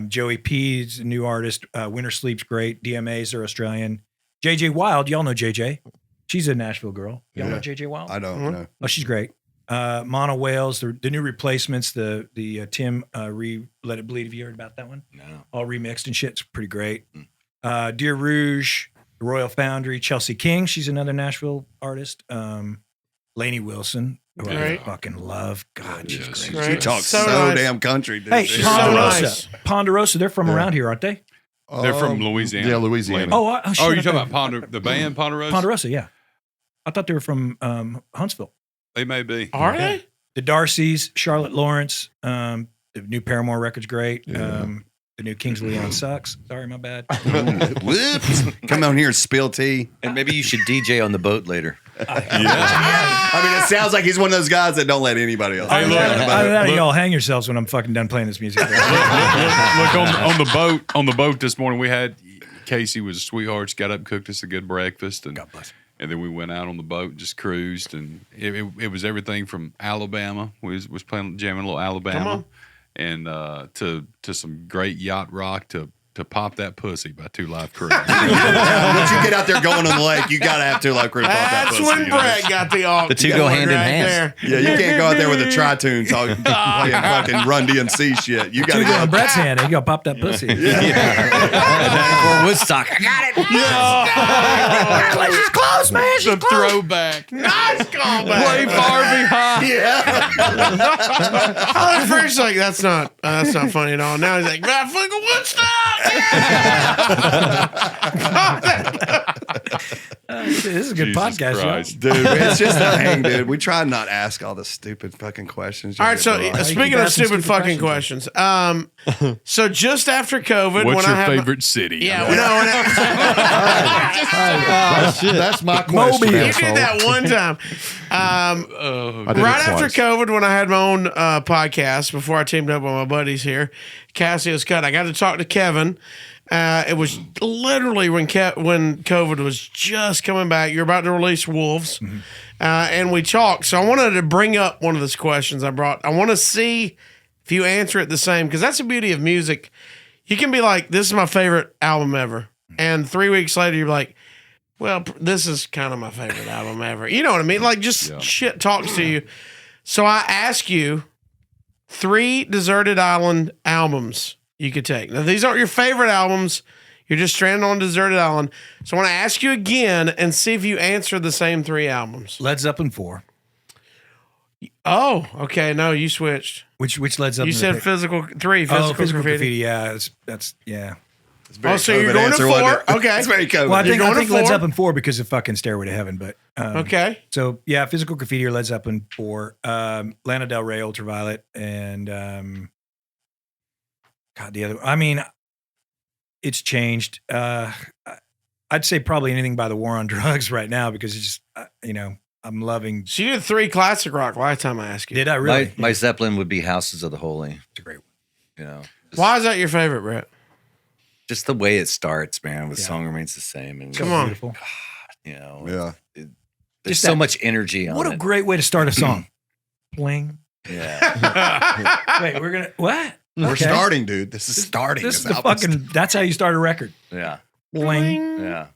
Joey P's a new artist. Winter Sleep's great. DMA's are Australian. JJ Wild, y'all know JJ. She's a Nashville girl. Y'all know JJ Wild? I don't know. Oh, she's great. Mono Whales, the new replacements, the Tim Let It Bleed. Have you heard about that one? No. All remixed and shit. It's pretty great. Dear Rouge, the Royal Foundry, Chelsea King. She's another Nashville artist. Lainey Wilson, who I Great. fucking love. God, she's Yes. great. She Great. talks So so nice. damn country, dude. Hey, She's Ponderosa. so nice. Ponderosa, they're from around here, aren't they? They're from Louisiana. Yeah, Louisiana. Oh, shit, Oh, I you're talking thought- about the band Ponderosa? Ponderosa, yeah. I thought they were from Huntsville. They may be. Are they? The Darcys, Charlotte Lawrence, the new Paramore record's great. The new Kings of Leon sucks. Sorry, my bad. Whoops. Come on here and spill tea. And maybe you should DJ on the boat later. I mean, it sounds like he's one of those guys that don't let anybody else. Hey, look, Either that or y'all hang yourselves when I'm fucking done playing this music. Look on the boat this morning. We had Casey was a sweetheart. She got up, cooked us a good breakfast, and God bless. And then we went out on the boat, and just cruised, and it was everything from Alabama. We was playing jamming a little Alabama, and to some great yacht rock to Pop That Pussy by Two Live Crew. Once you get out there going on the lake, you gotta have Two Live Crew. To pop that That's pussy, when Brett got the alt. The two go hand in hand. Yeah, you can't go out there with a tri-tune talking playing fucking Run DMC shit. You gotta Two go. on Brett's hand, you gotta pop that pussy. Or Woodstock. I got it. She's close, man. The throwback. Nice callback. Play far behind. At first, like that's not funny at all. Now he's like, "Man, fucking Woodstock." This is a good Jesus podcast, y'all. Christ. Dude, it's just a hang, dude. We try not to ask all the stupid fucking questions. All right, so You speaking keep of asking stupid fucking questions, so just after COVID, What's when your I had favorite city? yeah, when I, That's my question. you asshole. did that one time. I did it Right after twice. COVID, when I had my own podcast, before I teamed up with my buddies here, Cassius Cut, I got to talk to Kevin. It was literally when COVID was just coming back. You're about to release Wolves, and we talked. So I wanted to bring up one of those questions I brought. I want to see if you answer it the same, because that's the beauty of music. You can be like, "This is my favorite album ever," and 3 weeks later, you're like, "Well, this is kind of my favorite album ever." You know what I mean? Like, just shit talks to you. So I ask you 3 Deserted Island albums you could take. Now, these aren't your favorite albums. You're just stranded on a deserted island. So I want to ask you again and see if you answer the same 3 albums. Led Zeppelin 4. Oh, okay. No, you switched. Which Led Zeppelin? You said pick? physical Physical graffiti. graffiti. Yeah, that's yeah. Oh, so you're going to 4? Okay. It's very COVID. Well, I think going to Led 4? Zeppelin 4 because of fucking Stairway to Heaven, but Okay. So yeah, Physical Graffiti or Led Zeppelin 4, Lana Del Rey, Ultraviolet, and God, the other. I mean, it's changed. I'd say probably anything by the War on Drugs right now because it's just I'm loving. So you did 3 classic rock last time I asked you. Did I really? My Zeppelin would be Houses of the Holy. It's a great one. You know, Why is that your favorite, Brett? just the way it starts, man. The Yeah. song remains the same, and Come on. Beautiful. you know, Yeah. there's Just so that- much energy on What a it. great way to start a song. Bling. Yeah, Wait, we're gonna what? We're Okay. starting, dude. This is starting. This is This the album's- fucking. That's how you start a record. yeah, Bling. yeah.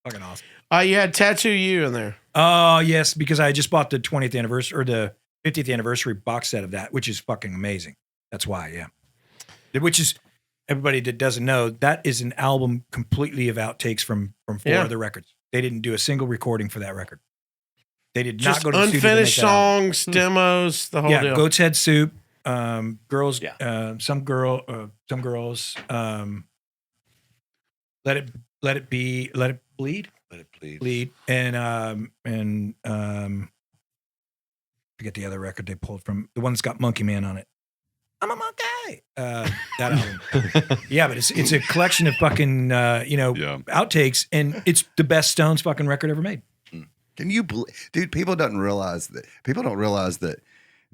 Fucking awesome. You had Tattoo You in there. Oh yes, because I just bought the 20th anniversary or the 50th anniversary box set of that, which is fucking amazing. That's why, yeah. Which is everybody that doesn't know that is an album completely of outtakes from 4 Yeah. other records. They didn't do a single recording for that record. They did Just not go to the studio to make unfinished that album. songs, demos, the whole Yeah, deal. Goat's Head Soup, girls, Yeah. some girls, let it be, let it bleed. Let it bleed. Bleed and forget the other record they pulled from the one that's got Monkey Man on it. I'm a monkey. That album. Yeah, but it's a collection of fucking outtakes, and it's the best Stones fucking record ever made. Can you, dude? People don't realize that. People don't realize that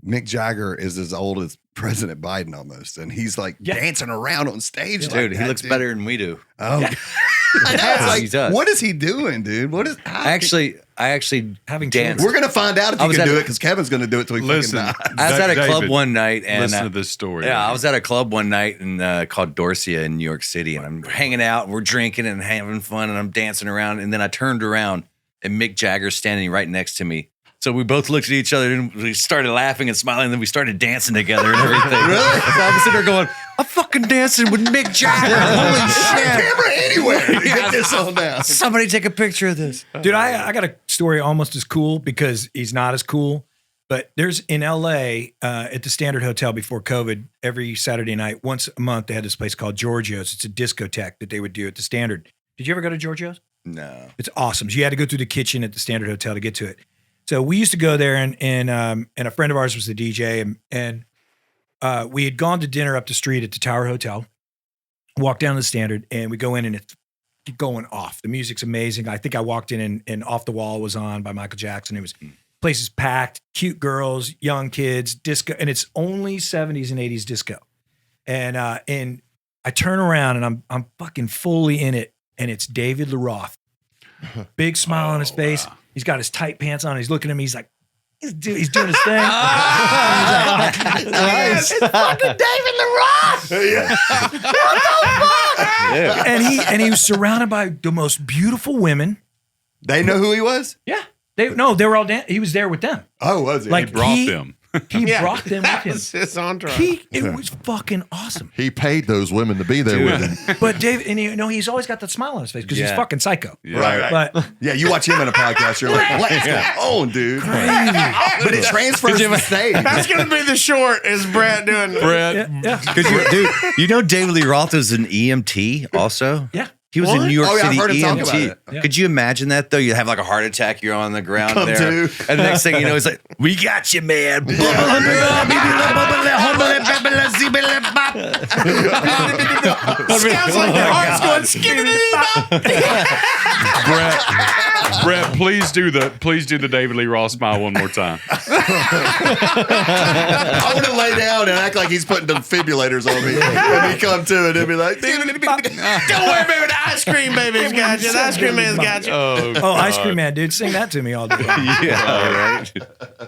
Mick Jagger is as old as President Biden almost, and he's like dancing around on stage. Dude, like he that, looks dude. better than we do. Oh, I know. It's like, He does. what is he doing, dude? What is? I actually Having danced. We're gonna find out if I you was can at do a- it because Kevin's gonna do it till he Listen, fucking dies. I was at a club David, one night, and listen to this story. yeah, I was at a club one night called Dorsia in New York City, and I'm hanging out, and we're drinking and having fun, and I'm dancing around, and then I turned around, and Mick Jagger's standing right next to me. So we both looked at each other, and we started laughing and smiling, and then we started dancing together and everything. Really? So I'm sitting there going, I'm fucking dancing with Mick Jagger. Holy shit. Camera anywhere. Get this all down. Somebody take a picture of this. Dude, I got a story almost as cool because he's not as cool. But there's in LA at the Standard Hotel before COVID, every Saturday night, once a month, they had this place called Giorgio's. It's a discotheque that they would do at the Standard. Did you ever go to Giorgio's? No. It's awesome. So you had to go through the kitchen at the Standard Hotel to get to it. So we used to go there, and a friend of ours was the DJ, and we had gone to dinner up the street at the Tower Hotel. Walked down to the Standard, and we go in, and it's going off. The music's amazing. I think I walked in and Off the Wall was on by Michael Jackson. It was places packed, cute girls, young kids, disco, and it's only 70s and 80s disco. And I turn around and I'm fucking fully in it, and it's David Lee Roth. Big smile on his face. Wow. He's got his tight pants on. He's looking at me. He's like, he's doing his thing. Nice. It's fucking David Lee Roth. Yeah. What the fuck? Yeah. And he was surrounded by the most beautiful women. They know who he was? Yeah. They were all he was there with them. Oh, was he? Like He brought them. He brought them with him. His entourage. It was fucking awesome. He paid those women to be there with him. But David, and he's always got that smile on his face because he's fucking psycho. Yeah. Right. But yeah, you watch him in a podcast, you're like, what is going on, dude? But it transfers to the stage. That's going to be the short, is Brett doing Brett. yeah. You know David Lee Roth is an EMT also? Yeah. He was in New York Oh, yeah, I've City heard him talk EMT. about it. Yeah. Could you imagine that though? You have like a heart attack, you're on the ground Come there. to. And the next thing you know, it's like, we got you, man. Sounds like your heart's going skippity. Brett, please do the David Lee Roth smile one more time. I want to lay down and act like he's putting defibrillators on me. And he come to it and be like, Don't worry, baby. The ice cream baby's got you. The ice cream man's got you. Oh, Ice Cream Man, dude, sing that to me all day. Yeah,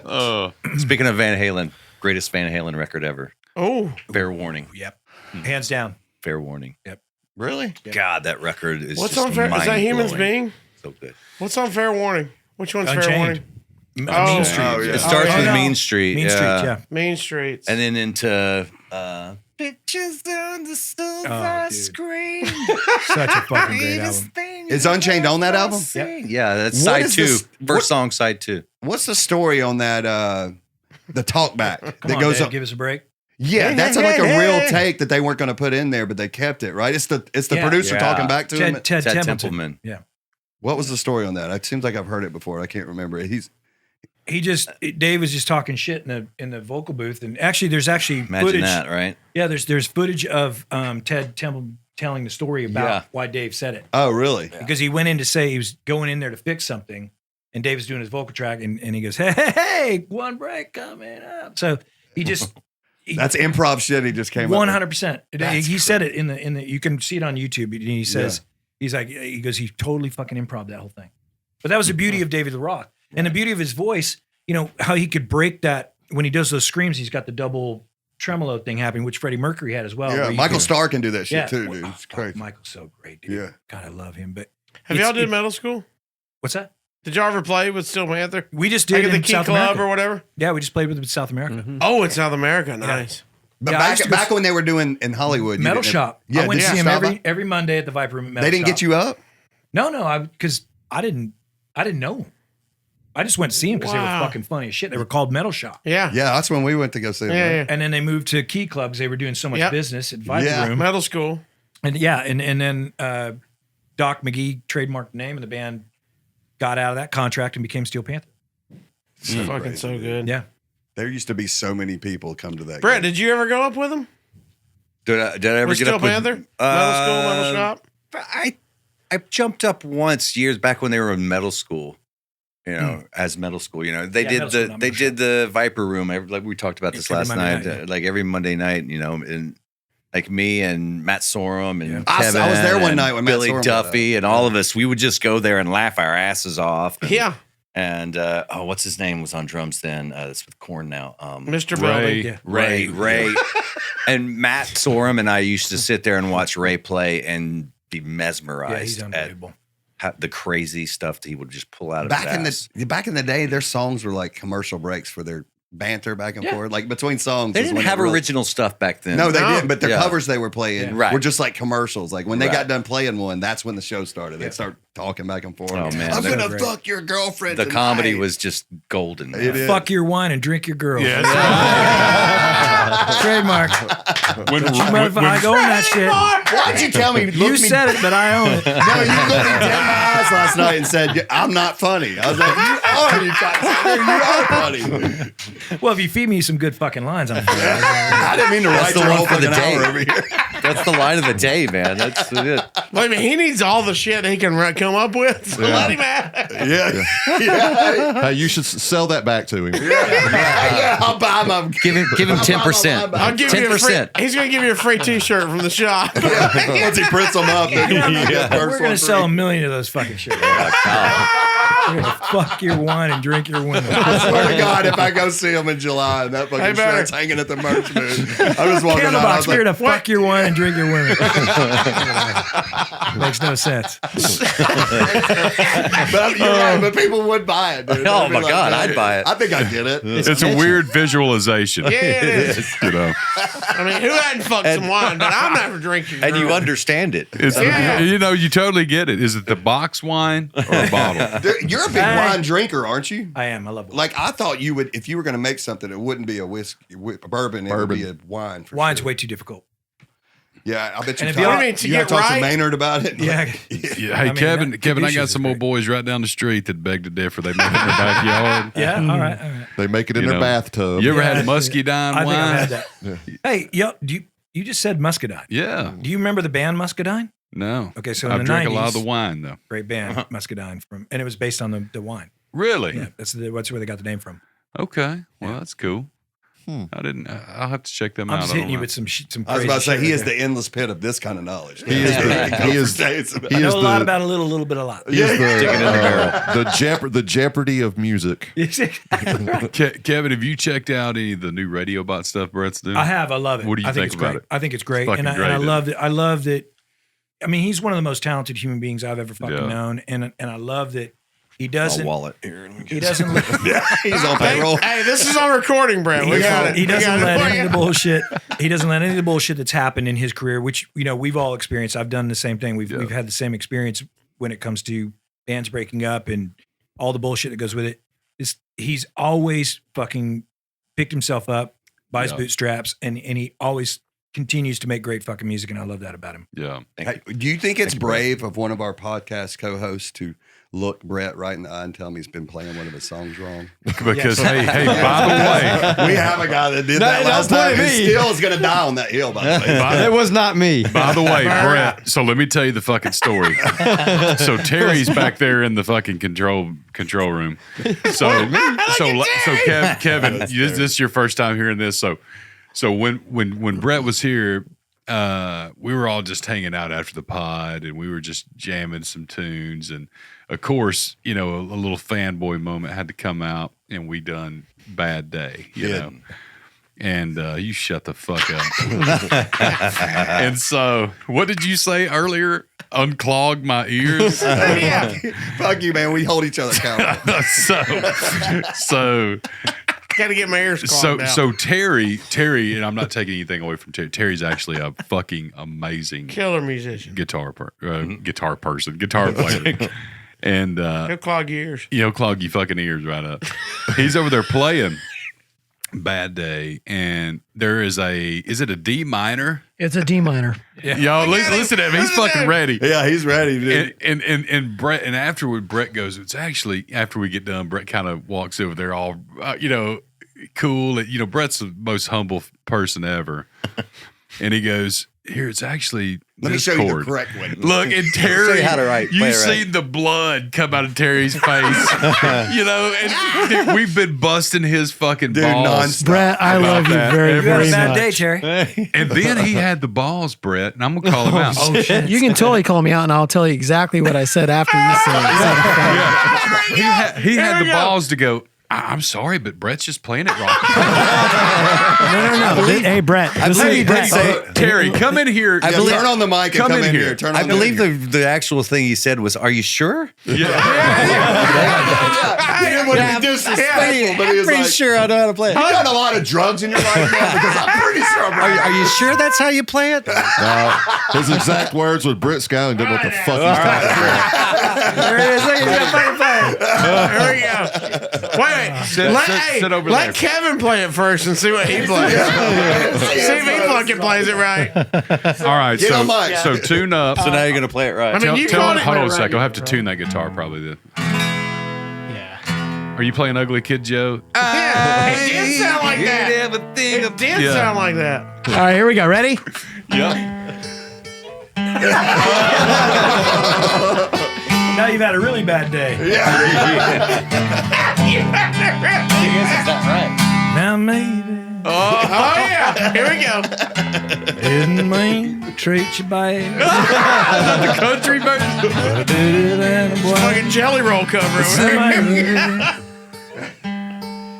right. Speaking of Van Halen, greatest Van Halen record ever. Oh, Fair Warning. Yep, hands down. Fair Warning. really? God, that record is what's just on Fair? Is that Humans mind-blowing. Being? So good. What's on Fair Warning? Which one's Fair Unchained. Warning? Mean Oh. Street. Oh, yeah. It starts Oh, with yeah. Mean Street. Mean Street, yeah. Main Streets. And then into Pictures on the silver dude. screen. Such a fucking great album. Is Unchained on that album? Yeah, that's What side is two. this- First song, side two. What's the story on that, the talk back Come that on, goes Dave, up? give us a break. Yeah, that's like a real take that they weren't going to put in there, but they kept it, right? It's the Yeah. producer Yeah. talking back to him. Ted Ted Templeton. Templeman. Yeah. What was the story on that? It seems like I've heard it before. I can't remember it. Dave was just talking shit in the vocal booth, and actually, there's Imagine footage. that, right? Yeah, there's footage of Ted Templeton telling the story about why Dave said it, Oh, really? because he went in to say he was going in there to fix something, and Dave was doing his vocal track, and he goes, hey, one break coming up. So he just That's improv shit he just came up with. 100%. He said it in the. You can see it on YouTube. And he says he goes, he totally fucking improv that whole thing. But that was the beauty of David Lee Roth, and the beauty of his voice. You know how he could break that when he does those screams. He's got the double tremolo thing happening, which Freddie Mercury had as well. Yeah, where you Michael could- Starr can do that shit Yeah. too, dude. Oh, It's crazy. Michael's so great, dude. Yeah. God, I love him. But Have y'all did middle school? what's that? Did y'all ever play with Steel Panther? We just Like did at in the Key South Club America. or whatever? Yeah, we just played with them in South America. Oh, in South America. Nice. But Yeah, I used to back go- when they were doing in Hollywood, you Metal didn't- Shop. Yeah, I went did to see you him stop by? every Monday at the Viper Room. at Metal They didn't Shop. get you up. No, because I didn't know him. I just went to see him because they were Wow. fucking funny as shit. They were called Metal Shop. Yeah. Yeah, that's when we went to go see them. Yeah, right? yeah. And then they moved to Key Club because they were doing so much Yep. business at Viper Yeah. Room. Metal school. And then Doc McGee trademarked the name, and the band got out of that contract and became Steel Panther. So Fucking crazy, so dude. good. Yeah. There used to be so many people come to that. Brett, gig. did you ever go up with him? Did I ever With get Steel up with Panther? Metal school, metal shop? I jumped up once years back when they were in middle school. You know, as middle school, you know, they Yeah, did middle school, the not they middle did the Viper Room. Like we talked about this Every last Monday night, night, like every Monday night. You know, and like me and Matt Sorum and Yeah. I was Kevin there one and night when Matt Billy Sorum was Duffy and all of us. We would just go there and laugh our asses off. And, Yeah. And what's his name was on drums then? It's with Korn now. Mr. Ray. Belby. Yeah. Ray. And Matt Sorum and I used to sit there and watch Ray play and be Yeah, mesmerized he's at unbelievable. the crazy stuff that he would just pull out of his ass. back in the day, their songs were like commercial breaks for their banter back and Yeah. forth. Like between songs, They is didn't when have it really- original stuff back then. No, they No. didn't. But the Yeah. covers they were playing Yeah. Right. were just like commercials. Like when they Right. got done playing one, that's when the show started. They'd start talking back and forth. Oh, man, I'm they're gonna great. fuck your girlfriend. the comedy tonight." was just golden. It is. Fuck your wine and drink your girl. Yeah. Trademark. When, Motherfucker, I go on that shit. Why'd you tell me? You said it, but I own it. No, you looked me dead in my eyes last night and said, "Yeah, I'm not funny." I was like, "You are, you cocksucker. You are funny." Well, if you feed me some good fucking lines, I'm I didn't mean to write the your one whole for the fucking day. hour over here. That's the line of the day, man. That's it. Wait a minute, he needs all the shit he can come up with. So let him have it. Yeah. Hey, you should sell that back to him. Yeah, I'll buy him. Give him 10%. I'll give you a free, 10%. he's going to give you a free T-shirt from the shop. Once he prints them up, then We're going to sell 1 million of those fucking shit. We're going to fuck your wine and drink your women. I swear to God, if I go see him in July and that fucking shirt's hanging at the merch booth, I'm just walking out. Candlebox, we're going to fuck your wine and drink your women. Makes no sense. But you're right, but people would buy it, dude. Oh They'd be my like, God, "Man, I'd buy it." I think I get it. It's a weird visualization. Yeah, it is. You know, I mean, who hadn't fucked some wine? But I'm never drinking. And you understand it. it's you know, you totally get it. Is it the box wine or a bottle? Dude, you're a big wine drinker, aren't you? I am. I love wine. Like, I thought you would, if you were going to make something, it wouldn't be a whiskey, bourbon, it would be a wine. For Wine's sure. way too difficult. Yeah, I bet you. And if talk- y'all- I mean, to you have get to talk to right- Maynard about it. Yeah. Yeah, hey, I mean, Kevin, that I got conditions some is old great. boys right down the street that beg to differ. They make it in their backyard. Yeah. All right. All right. They make it in You their know, bathtub. You ever Yeah, had muscadine I think wine? I've had that. Hey, yo, you just said Muscadine. Yeah. Do you remember the band Muscadine? No. Okay, so in I've the drank 90s, a lot of the wine though. great band Muscadine and it was based on the wine. Really? Yeah, that's where they got the name from. Okay. Well, that's cool. I didn't. I'll have to check them I'm out. just I hitting don't you know. with some some. I was Crazy about to say, shit he right is there. the endless pit of this kind of knowledge. He is I know a lot about a little bit a lot. He is Digging in the Jeopardy of music. Kevin, have you checked out any of the new Radio Bot stuff Brett's doing? I have. I love it. What do you I think think it's about great. it? I think it's great, fucking and I great, love that. I love that. I mean, he's one of the most talented human beings I've ever fucking Yeah. known, and I love that he My doesn't. wallet. Here, let me He get doesn't. He's on payroll. Hey, this is on recording, Brad. We got it. He We doesn't got it let for any you. of the bullshit. He doesn't let any of the bullshit that's happened in his career, which we've all experienced. I've done the same thing. We've had the same experience when it comes to bands breaking up and all the bullshit that goes with it. He's always fucking picked himself up by his bootstraps, and he always continues to make great fucking music, and I love that about him. Yeah. Hey, do you think it's brave of one of our podcast co-hosts to look Brett right in the eye and tell him he's been playing one of his songs wrong? Because hey, by the way, We have a guy that did that last don't time. point He at me. still is going to die on that hill, by the way. It was not me. by the way, Brett. So let me tell you the fucking story. So Terry's back there in the fucking control room. So Kevin, this is your first time hearing this. So when Brett was here, we were all just hanging out after the pod, and we were just jamming some tunes, and of course, a little fanboy moment had to come out, and we done Bad Day, you know. And you shut the fuck up. And so, what did you say earlier? Unclog my ears. Yeah. Fuck you, man. We hold each other accountable. so Got to get my ears clogged out. So Terry, and I'm not taking anything away from Terry. Terry's actually a fucking amazing Killer musician. guitar player, and He'll clog your ears. he'll clog you fucking ears right up. He's over there playing Bad Day, and there is is it a D minor? It's a D minor. Y'all listen to him. He's fucking ready. Yeah, he's ready, dude. And Brett, and afterward, Brett goes, it's actually, after we get done, Brett kind of walks over there all, cool. And, Brett's the most humble person ever. And he goes, here, it's actually Let me this show you the chord. correct way. Look, and Terry, Show you how to play you it right. seen the blood come out of Terry's face, and dude, we've been busting his fucking Dude, balls. nonstop. Brett, I love you that. very, You had very a bad much. day, Terry. And then he had the balls, Brett, and I'm gonna call him out. You can totally call me out, and I'll tell you exactly what I said after you said it. He had the we go. balls to go, I'm sorry, but Brett's just playing it wrong. No. Hey, Brett. This Hey, is Brett. Terry, come in here. Yeah, believe- turn on the mic and Come come in in here. here. Turn on I the believe mic. the actual thing he said was, "Are you sure?" He didn't want to be disrespectful, but he was Pretty like, sure I know how to play it. you done a lot of drugs in your life, man? Because I'm pretty sure I'm right. Are you sure that's how you play it? His exact words was Britt Scowling didn't know what the fuck he's talking about. There it is. Look, he's got fucking play. There we go. Wait. Sit over let there. Kevin play it first and see what he plays. See if he fucking plays it right. All right, Get on mic. so tune up. So now you're gonna play it right. I mean, you Tell called him, it. hold on a second. I'll have to tune that guitar probably then. Yeah. Are you playing Ugly Kid Joe? Yeah, it did sound like that. It did Yeah. sound like that. All right, here we go. Ready? Yep. Now you've had a really bad day. Now maybe Oh yeah. Here we go. didn't mean to treat you bad. The country version. But I did it anyway. Fucking jelly roll cover over there.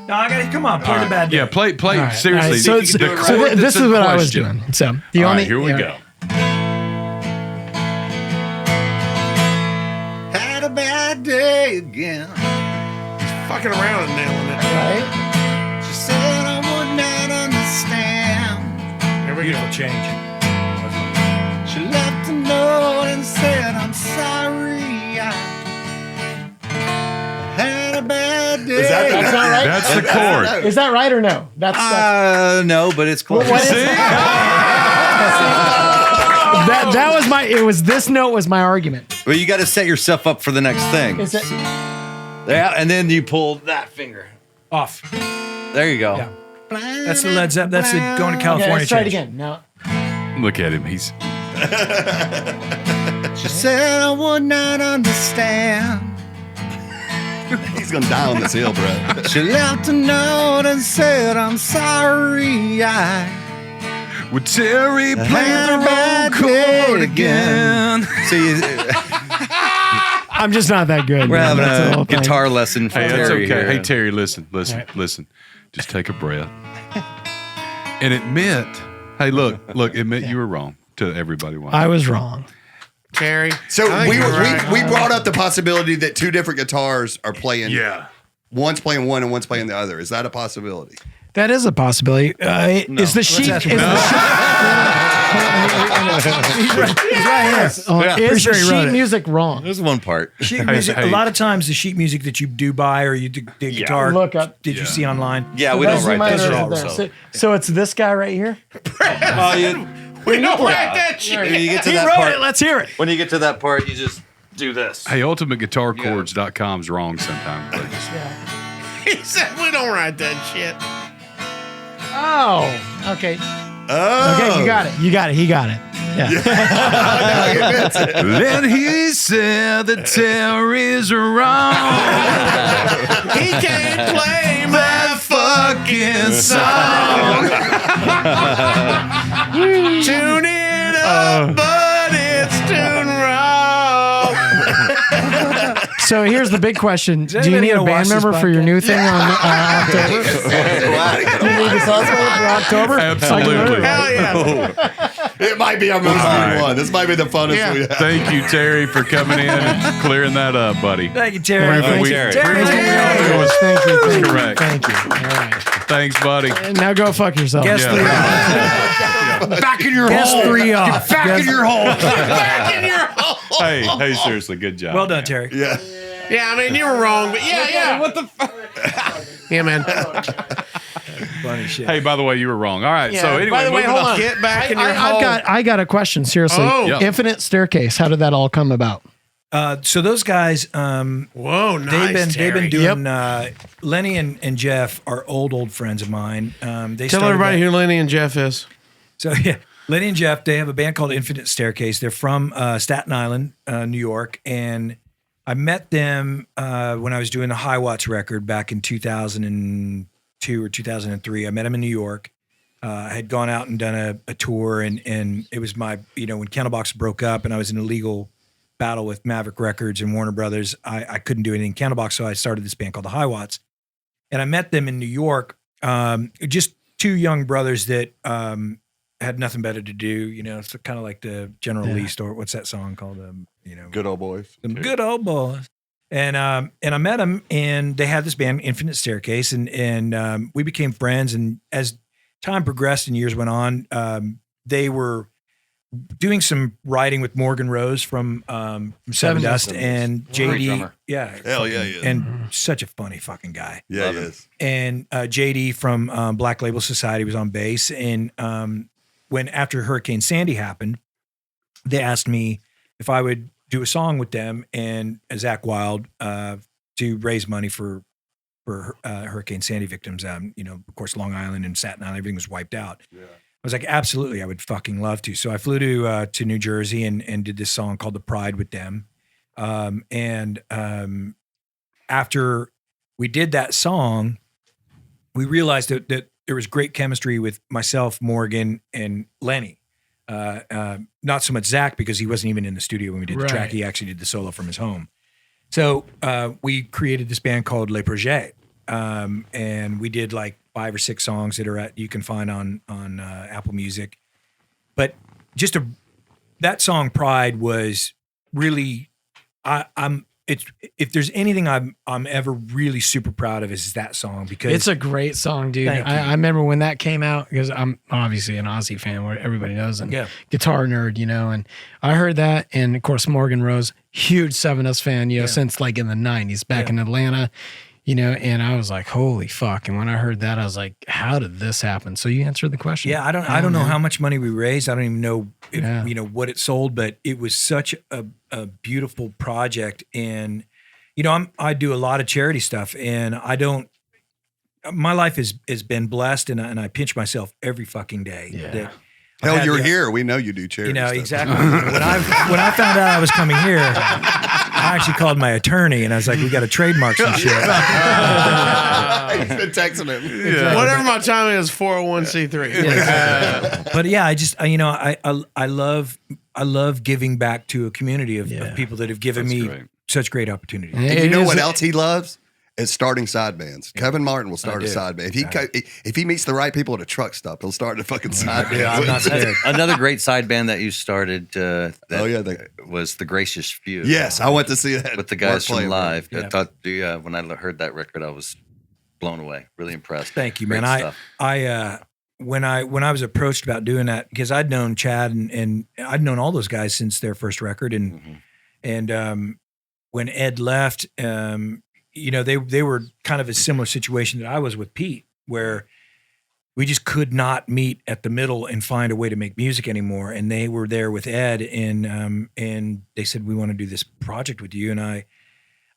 No, I gotta come on. Play the bad day. Yeah, play. All right, Seriously, all right. the chord this that's is in what I was question. doing. So the All only right, here we yeah. go. Had a bad day again. Fucking around and nailing it. Right? She said I would not understand. Here we Beautiful go. change. She left a note and said, I'm sorry. I had a bad day. Is that the- That's not right. That's the chord. Is that right or no? That's No, but it's close. what is that was my. It was this note was my argument. Well, you got to set yourself up for the next thing. Is it? Yeah, and then you pull that finger. Off. There you go. Yeah. That's the Led Zeppelin. That's the Going to California Okay, let's try it change. again. Now, Look at him. He's She said I would not understand. He's gonna die on this hill, bro. She left a note and said, I'm sorry. I with Terry had playing a the bad wrong day chord again. See, I'm just not that good. we're man. having That's the a whole thing. guitar lesson for Hey, that's Terry okay. here. Hey, Terry, listen. Right. Just take a breath and admit. Hey, look, admit you were wrong to everybody. I was wrong. Terry. So I think we you're right. we brought up the possibility that two different guitars are playing. Yeah. One's playing one and one's playing the other. Is that a possibility? That is a possibility. Is the sheet? Is the sheet? He's right here. Is the sure he wrote sheet it. music wrong? There's one part. Sheet music. hey. A lot of times, the sheet music that you do buy or you do the guitar. Look up. Did you see online? Yeah, we That's don't the write minor that right shit. there. So it's this guy right here. We don't write that shit. When you get to He that wrote part, it. Let's hear it. when you get to that part, you just do this. Hey, ultimateguitarchords.com's wrong sometimes. They just- He said we don't write that shit. Oh, okay. Oh, Okay, you got it. You got it. He got it. Yeah. Then he said that Terry's wrong. He can't play my fucking song. Tune it up, but it's tuned wrong. So here's the big question: do you anybody need a gonna watch band this member for your podcast? new thing on October? Do you need the sauce for October? Absolutely. Hell yeah. it might be our most fun one. This might be the funnest Yeah. we have. Thank you, Terry, for coming in and clearing that up, buddy. Thank you, Terry. Thank you, Terry. Terry. Terry. It was Thank you. correct. Thank you. All right. Thanks, buddy. Now go fuck yourself. Guess Yeah. three off. back in your Guess three off. Guess- hole. Back in your hole. Hey, seriously, good job. Well done, Terry. Yeah. Yeah, I mean, you were wrong, but yeah. What the fuck? Yeah, man. Funny shit. Hey, by the way, you were wrong. All right. Yeah. So anyway, By the way, moving hold on. on. Get back in your hole. I got a question. Seriously, Oh. Yeah. Infinite Staircase. How did that all come about? So those guys, Whoa, nice, they've been Terry. doing. Lenny and Jeff are old friends of mine. They Tell started everybody that- who Lenny and Jeff is. So yeah, Lenny and Jeff, they have a band called Infinite Staircase. They're from Staten Island, New York, and I met them when I was doing the High Watts record back in 2002 or 2003. I met them in New York. I had gone out and done a tour, and it was my, when Candlebox broke up and I was in a legal battle with Maverick Records and Warner Brothers, I couldn't do anything in Candlebox, so I started this band called the High Watts. And I met them in New York, just two young brothers that had nothing better to do, it's kind of like the General Lee story. What's that song called? Good old boys. Them good old boys. And I met them, and they had this band, Infinite Staircase, and we became friends. And as time progressed and years went on, they were doing some writing with Morgan Rose from Seven Dust and JD. drummer. Yeah, Hell yeah, yeah. and such a funny fucking guy. Yeah, he is. And JD from Black Label Society was on bass. And when after Hurricane Sandy happened, they asked me if I would do a song with them and Zach Wild to raise money for Hurricane Sandy victims. Of course, Long Island and Staten Island, everything was wiped out. was like, absolutely, I would fucking love to. So I flew to New Jersey and did this song called The Pride with them. After we did that song, we realized that there was great chemistry with myself, Morgan, and Lenny. Not so much Zach, because he wasn't even in the studio when we did the track. He actually did the solo from his home. So we created this band called Les Projets. And we did like 5 or 6 songs that you can find on Apple Music. But just that song Pride was really, if there's anything I'm ever really super proud of is that song, because It's a great song, dude. I remember when that came out, because I'm obviously an Ozzy fan, where everybody knows, and guitar nerd, and I heard that, and of course Morgan Rose, huge 7's fan, since like in the 90s, back in Atlanta, and I was like, holy fuck. And when I heard that, I was like, how did this happen? So you answered the question. Yeah, I don't know how much money we raised. I don't even know if, what it sold, but it was such a beautiful project. And, I do a lot of charity stuff, and my life has been blessed, and I pinch myself every fucking day. Yeah. Hell, you're here. We know you do charity stuff. Exactly. when I found out I was coming here, I actually called my attorney, and I was like, we got to trademark some shit. He's been texting him. Yeah. Whatever my time is, 401c3. But yeah, I love giving back to a community of people that have given me such great opportunities. And you know what else he loves? Is starting side bands. Kevin Martin will start a side band. If he meets the right people at a truck stop, he'll start a fucking side band. I'm not scared. Another great side band that you started was The Gracious Few. Yes, I went to see that with the guys from Live. Yeah. I thought when I heard that record, I was blown away. Really impressed. Thank you, Great man. stuff. When I was approached about doing that, because I'd known Chad and I'd known all those guys since their first record, and when Ed left, they were kind of a similar situation that I was with Pete, where we just could not meet at the middle and find a way to make music anymore. And they were there with Ed, and they said, we want to do this project with you. And I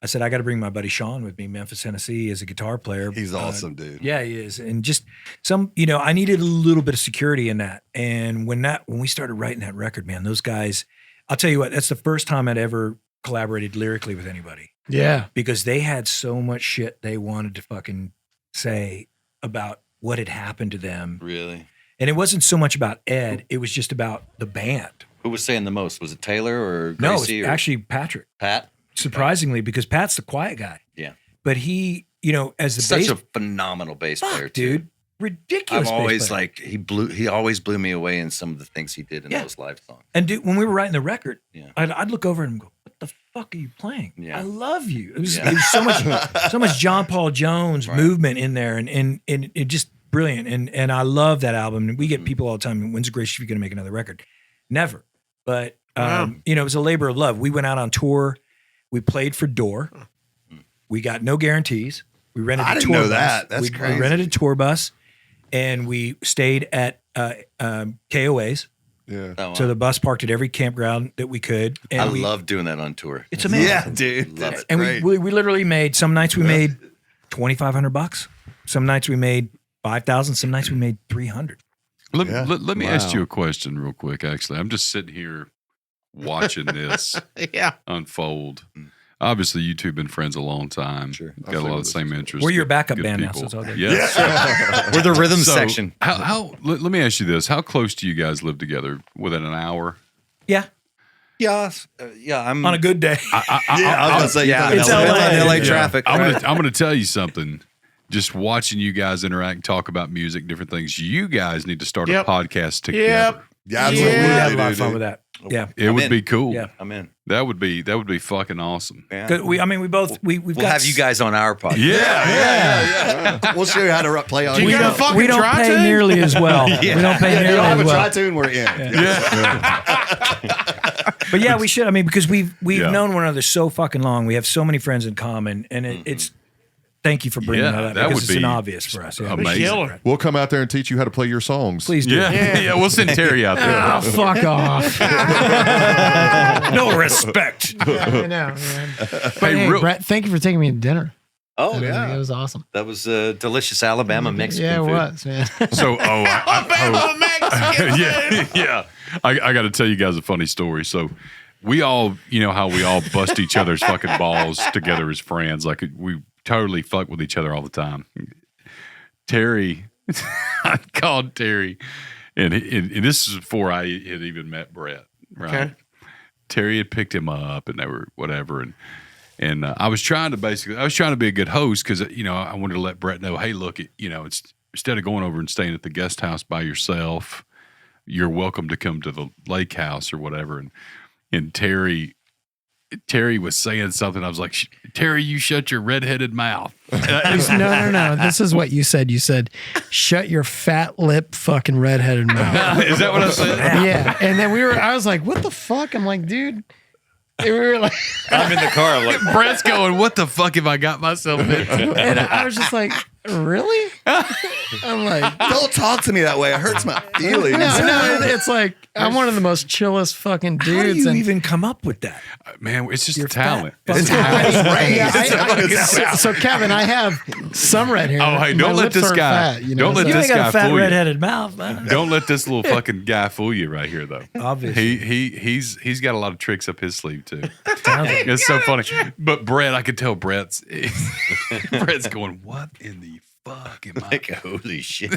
said, I got to bring my buddy Sean with me, Memphis, Tennessee, as a guitar player. He's awesome, dude. Yeah, he is. And just I needed a little bit of security in that. And when we started writing that record, man, those guys, I'll tell you what, that's the first time I'd ever collaborated lyrically with anybody. Yeah. Because they had so much shit they wanted to fucking say about what had happened to them. Really? And it wasn't so much about Ed, it was just about the band. Who was saying the most? Was it Taylor or Gracie? No, it was actually Patrick. Pat? Surprisingly, because Pat's the quiet guy. Yeah. But he, as the Such bass, a phenomenal bass player, too. dude. Ridiculous. I'm always bass player. he always blew me away in some of the things he did in those live songs. And dude, when we were writing the record, Yeah. I'd look over and go, "What the fuck are you playing? Yeah. I love you." It was so much John Paul Jones movement in there, and it just brilliant. And I love that album. And we get people all the time, when's Gracious Few going to make another record? Never. But it was a labor of love. We went out on tour. We played for Door. We got no guarantees. We rented a tour bus. That. That's we crazy. rented a tour bus, and we stayed at KOAs. Yeah. Oh, wow. So the bus parked at every campground that we could. And I love doing that on tour. It's amazing. Yeah, dude. Love it. And great. we literally made, some nights we made $2,500. Some nights we made 5,000. Some nights we made 300. Let me ask you a question real quick, actually. I'm just sitting here watching this unfold. Obviously, you two have been friends a long time. Sure. Got a lot of the same interests. We're your good- backup good band now, people. so it's all good. Yes. We're the rhythm So, section. Let me ask you this. How close do you guys live together? Within an hour? Yeah. Yeah, I'm On a good day. I was going to say, It's LA. LA Yeah. traffic. I'm right? gonna tell you something. Just watching you guys interact and talk about music, different things. You guys need to start a podcast together. Yep. Yeah, we absolutely. had a lot of dude. fun with that. Yeah. It I'm would in. be cool. Yeah. I'm in. That would be fucking awesome. Yeah. 'Cause we've We'll got have you guys on our podcast. Yeah. We'll show you how to play on You we got a YouTube. fucking we don't pay tri-tune? nearly as well. We don't pay You nearly don't have as a well. tri-tune, we're in. But yeah, we should. I mean, because we've Yeah. known one another so fucking long. We have so many friends in common, and it's. Thank you for bringing Yeah, that up that because would it's an be obvious for us. Yeah. amazing. Killer. We'll come out there and teach you how to play your songs. Please do. Yeah. We'll send Terry out there. Oh, fuck off. No respect. I know, man. But Hey, hey, real- Brett, thank you for taking me to dinner. Oh, It was awesome. That was a delicious Alabama Mexican Yeah, it food. was, man. So, Alabama Mexican yeah. I got to tell you guys a funny story. So, we all, you know how we all bust each other's fucking balls together as friends. Like, we totally fuck with each other all the time. Terry, I called Terry, and this is before I had even met Brett, right? Okay. Terry had picked him up, and they were whatever, and I was trying to be a good host because I wanted to let Brett know, hey, look, it's instead of going over and staying at the guest house by yourself, you're welcome to come to the lake house or whatever, and Terry was saying something. I was like, Terry, you shut your redheaded mouth. No. This is what you said. You said, shut your fat lip fucking redheaded mouth. Is that what I said? Yeah. And then I was like, what the fuck? I'm like, dude. And we were like, I'm in the car. I'm like, Brett's going, what the fuck have I got myself into? and I was just like, really? I'm like, Don't talk to me that way. It hurts my feelings. no, it's like, I'm one of the most chillest fucking dudes. How do you and even come up with that? Man, it's just a You're talent. fat. It's Yeah, so Kevin, I have some red hair. Oh, hey, My don't let lips this aren't guy- fat, don't let You this ain't got guy a fat fool you. redheaded mouth, man. Don't let this little fucking guy fool you right here, though. Obviously. He's got a lot of tricks up his sleeve too. Sounds like- It's so funny. But Brett, I could tell Brett's going, what in the fuck am I? like, holy shit.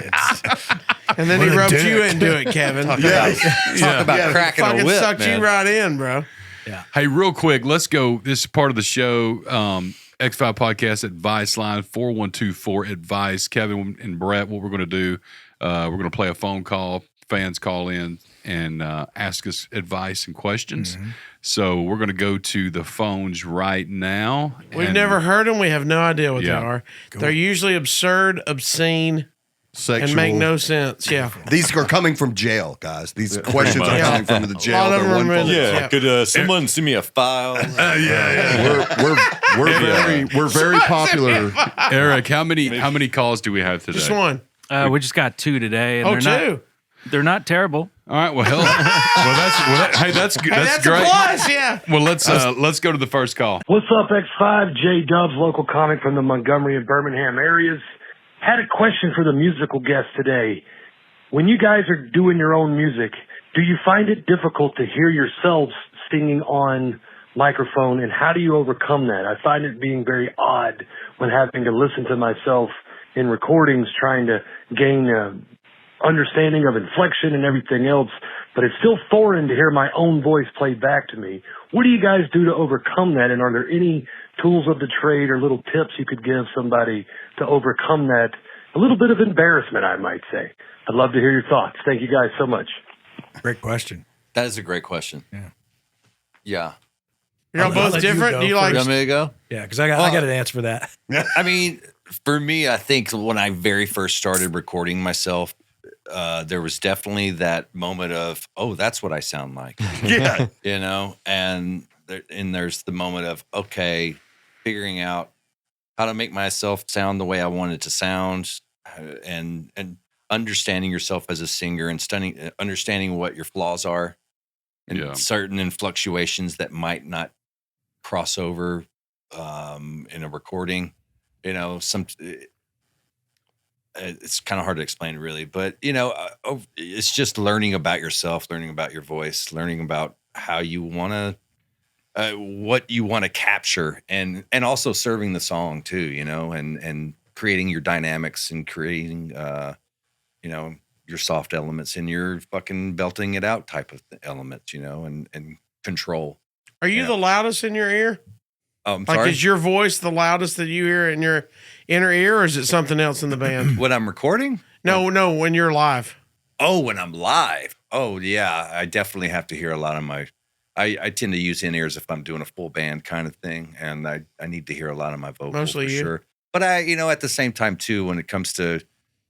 And then What he a rubbed dick. you into it, Kevin. Talk about cracking a Fucking whip, sucked man. you right in, bro. Hey, real quick, let's go. This is part of the show. X5 Podcast Advice Line 4124 Advice. Kevin and Brett, what we're going to do, we're going to play a phone call. Fans call in and ask us advice and questions. Mm-hmm. So we're going to go to the phones right now. We've and- never heard them. We have no idea what Yeah. they are. They're usually absurd, obscene, Sexual. and make no sense. Yeah. These are coming from jail, guys. These questions are much. coming from the A jail. lot of They're them one are full- in- Yeah, could someone send me a file? We're very popular. Eric, how many calls do we have today? Just one. We just got 2 today, and Oh, two. they're not terrible. All right. Well, that's good. Hey, That's that's a great. plus, yeah. Well, let's go to the first call. What's up, X5? J Dubs, local comic from the Montgomery and Birmingham areas. Had a question for the musical guest today. When you guys are doing your own music, do you find it difficult to hear yourselves singing on microphone, and how do you overcome that? I find it being very odd when having to listen to myself in recordings, trying to gain understanding of inflection and everything else, but it's still foreign to hear my own voice played back to me. What do you guys do to overcome that? And are there any tools of the trade or little tips you could give somebody to overcome that? A little bit of embarrassment, I might say. I'd love to hear your thoughts. Thank you guys so much. Great question. That is a great question. Yeah. Yeah. You're all I'll both let you different. go Do you like? You want me to go? Yeah, because I got an answer for that. I mean, for me, I think when I very first started recording myself, there was definitely that moment of, oh, that's what I sound like. Yeah. You know, and there's the moment of, okay, figuring out how to make myself sound the way I want it to sound, and understanding yourself as a singer and understanding what your flaws are and certain fluctuations that might not cross over in a recording. You know, it's kind of hard to explain really, but you know, it's just learning about yourself, learning about your voice, learning about how you want to, what you want to capture, and also serving the song too, you know, and creating your dynamics and creating, you know, your soft elements and your fucking belting it out type of elements, you know, and control. Are you the loudest in your ear? Like, Sorry? is your voice the loudest that you hear in your inner ear, or is it something else in the band? When I'm recording? No, when you're live. Oh, when I'm live. Oh, yeah. I definitely have to hear a lot of my. I tend to use in-ears if I'm doing a full band kind of thing, and I need to hear a lot of my vocals Mostly for you. sure. But I, you know, at the same time too, when it comes to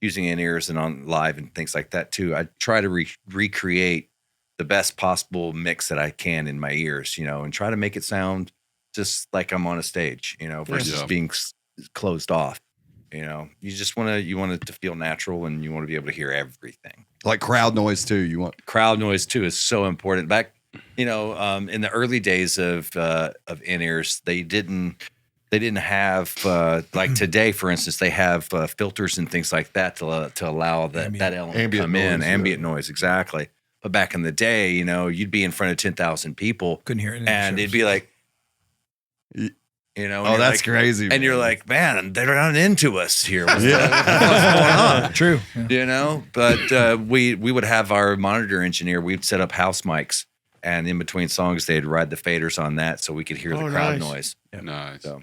using in-ears and on live and things like that too, I try to recreate the best possible mix that I can in my ears, you know, and try to make it sound just like I'm on a stage, you know, versus being closed off. You know, you want it to feel natural, and you want to be able to hear everything. Like crowd noise too. You want Crowd noise too is so important. Back, you know, in the early days of in-ears, they didn't they didn't have like today, for instance, they have filters and things like that to allow that element to come in, ambient noise, exactly. But back in the day, you know, you'd be in front of 10,000 people, couldn't hear it, and it'd be like, you know, Oh, that's like, crazy. and you're like, man, they're not into us here. What's going on? True. You know, but we would have our monitor engineer. We'd set up house mics, and in between songs, they'd ride the faders on that so we could hear the crowd noise. Nice. So,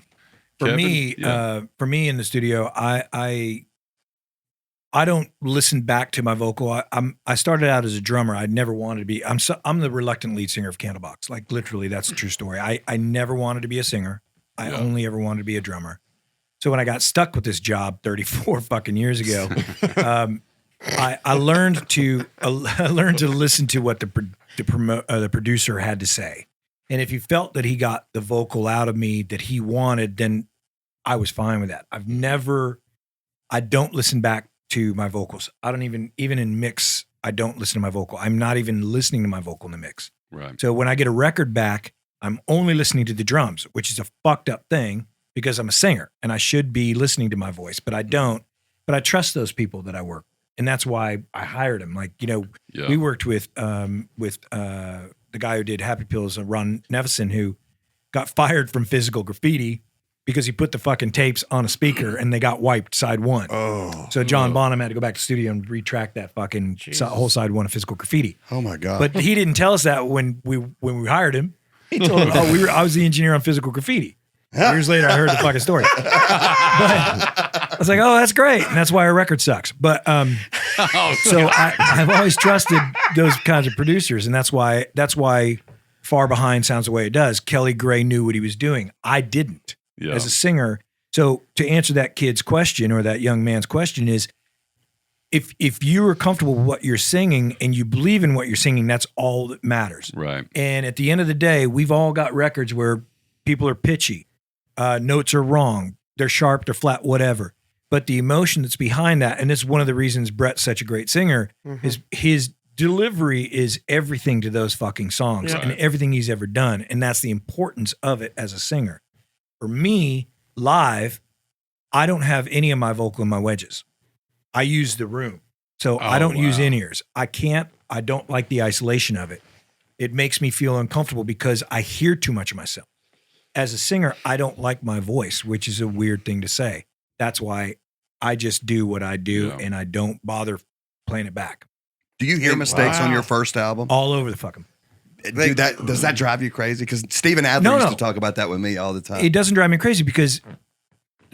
For Kevin? me, Yeah. for me in the studio, I don't listen back to my vocal. I started out as a drummer. I never wanted to be. I'm the reluctant lead singer of Candlebox. Like literally, that's a true story. I never wanted to be a singer. I only ever wanted to be a drummer. So when I got stuck with this job 34 fucking years ago, I learned to listen to what the producer had to say. And if he felt that he got the vocal out of me that he wanted, then I was fine with that. I don't listen back to my vocals. I don't even in mix, I don't listen to my vocal. I'm not even listening to my vocal in the mix. Right. So when I get a record back, I'm only listening to the drums, which is a fucked up thing because I'm a singer and I should be listening to my voice, but I don't. But I trust those people that I work. And that's why I hired them. Like, you know, we worked with the guy who did Happy Pills, Ron Nevison, who got fired from Physical Graffiti because he put the fucking tapes on a speaker and they got wiped side one. Oh. So John Bonham had to go back to the studio and retract that fucking whole side one of Physical Graffiti. Oh my God. But he didn't tell us that when we hired him. He told him, I was the engineer on Physical Graffiti. Years later, I heard the fucking story. But I was like, oh, that's great. And that's why our record sucks. But so I've always trusted those kinds of producers. And that's why Far Behind sounds the way it does. Kelly Gray knew what he was doing. I didn't as a singer. So to answer that kid's question or that young man's question is, if you are comfortable with what you're singing and you believe in what you're singing, that's all that matters. Right. And at the end of the day, we've all got records where people are pitchy. Notes are wrong. They're sharp, they're flat, whatever. But the emotion that's behind that, and it's one of the reasons Brett's such a great singer, is his delivery is everything to those fucking songs and everything he's ever done. And that's the importance of it as a singer. For me, live, I don't have any of my vocal in my wedges. I use the room. So I don't use in-ears. I don't like the isolation of it. It makes me feel uncomfortable because I hear too much of myself. As a singer, I don't like my voice, which is a weird thing to say. That's why I just do what I do and I don't bother playing it back. Do you hear mistakes on your first album? All over the fucking. Dude, does that drive you crazy? Because Stephen Adler used to talk about that with me all the time. It doesn't drive me crazy because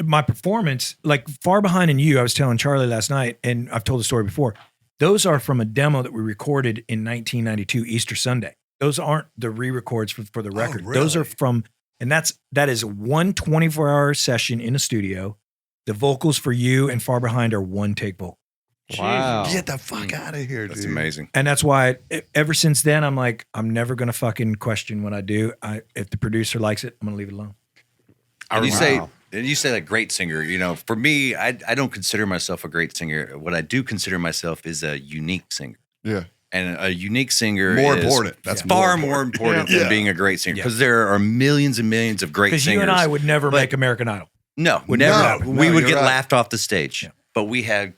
my performance, like Far Behind and You, I was telling Charlie last night, and I've told the story before, those are from a demo that we recorded in 1992, Easter Sunday. Those aren't the re-records for the record. Really? Those are from, and that is one 24-hour session in a studio. The vocals for You and Far Behind are one take vocal. Wow. Get the fuck out of here, dude. That's amazing. And that's why ever since then, I'm like, I'm never going to fucking question what I do. If the producer likes it, I'm going to leave it alone. And you say that great singer, you know, for me, I don't consider myself a great singer. What I do consider myself is a unique singer. Yeah. And a unique singer More is important. That's far more important than being a great singer. Because there are millions and millions of great Because singers. you and I would never make American Idol. No, Would never. never. We would you're get right. laughed off the stage. Yeah. But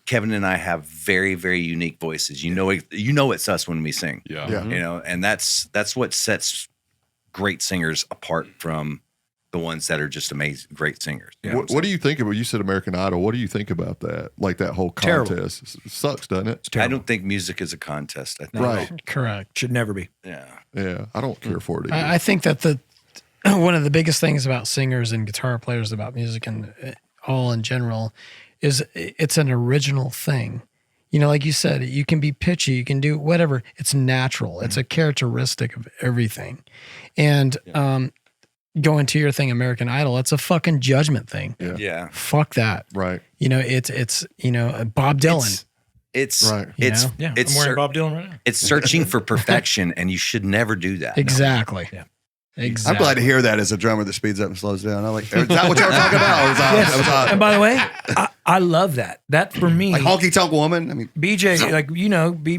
Kevin and I have very, very unique voices. You know it's us when we sing. Yeah. Yeah. You know, and that's what sets great singers apart from the ones that are just amazing, great singers. You know What do you think about? You said American Idol. What do you think about that? Like that whole Terrible. contest It sucks, doesn't it? I don't think music is a contest. I think. Right. Correct. Should never be. Yeah. Yeah, I don't care for it either. I think that one of the biggest things about singers and guitar players about music and all in general is it's an original thing. You know, like you said, you can be pitchy, you can do whatever. It's natural. It's a characteristic of everything. And going to your thing, American Idol, it's a fucking judgment thing. Yeah. Fuck that. Right. You know, it's Bob Dylan. It's Right. it's Yeah, it's I'm wearing cer- Bob Dylan right now. it's searching for perfection, and you should never do that. Exactly. Yeah. Exactly. I'm glad to hear that as a drummer that speeds up and slows down. I'm like, is that what y'all were talking about? Or was I, And by the way, I love that. That for me, like honky tonk woman? I mean, BJ, like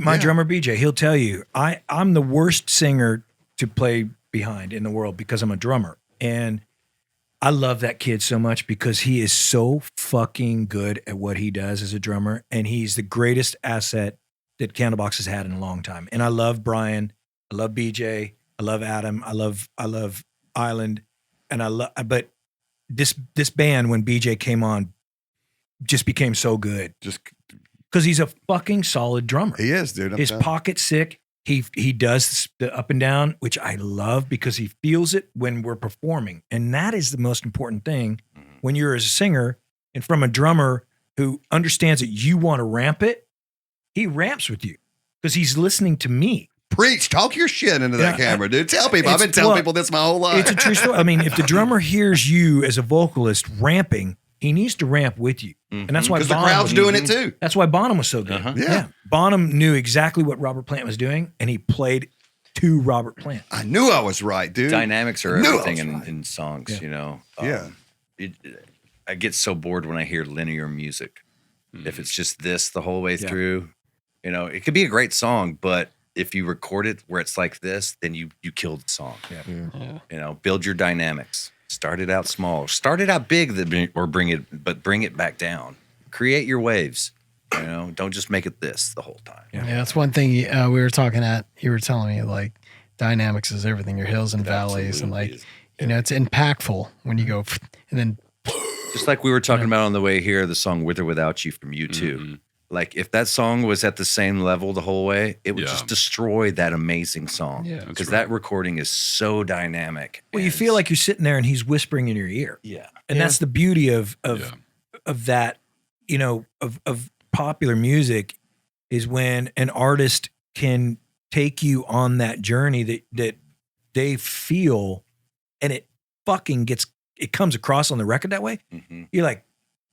my drummer BJ, he'll tell you I'm the worst singer to play behind in the world because I'm a drummer, and I love that kid so much because he is so fucking good at what he does as a drummer, and he's the greatest asset that Candlebox has had in a long time. And I love Brian, I love BJ, I love Adam, I love Island, and but this band when BJ came on just became so good. Just because he's a fucking solid drummer. he is, dude. I'm His telling you. pocket's sick. He does the up and down, which I love because he feels it when we're performing. And that is the most important thing when you're as a singer and from a drummer who understands that you want to ramp it, he ramps with you because he's listening to me. Preach, talk your shit into that camera, dude. Tell people. I've been telling people this my whole life. It's a true story. I mean, if the drummer hears you as a vocalist ramping, he needs to ramp with you. And that's why because the Bonham crowd's doing it too. That's why Bonham was so good. Yeah. Bonham knew exactly what Robert Plant was doing, and he played to Robert Plant. I knew I was right, dude. Dynamics are I knew I everything was right. in songs, you know. Yeah. I get so bored when I hear linear music. If it's just this the whole way through, you know, it could be a great song, but if you record it where it's like this, then you killed the song. You know, build your dynamics. Start it out small. Start it out big, bring it back down. Create your waves. You know, don't just make it this the whole time. Yeah, that's one thing we were talking at. You were telling me like dynamics is everything. Your hills and valleys, and like you know, it's impactful when you go and then. Just like we were talking about on the way here, the song "With or Without You" from U2. Like if that song was at the same level the whole way, it would just destroy that amazing song. Yeah, because that recording is so dynamic. Well, you feel like you're sitting there and he's whispering in your ear. Yeah, and that's the beauty of that. You know, of popular music is when an artist can take you on that journey that they feel, and it fucking comes across on the record that way. You're like,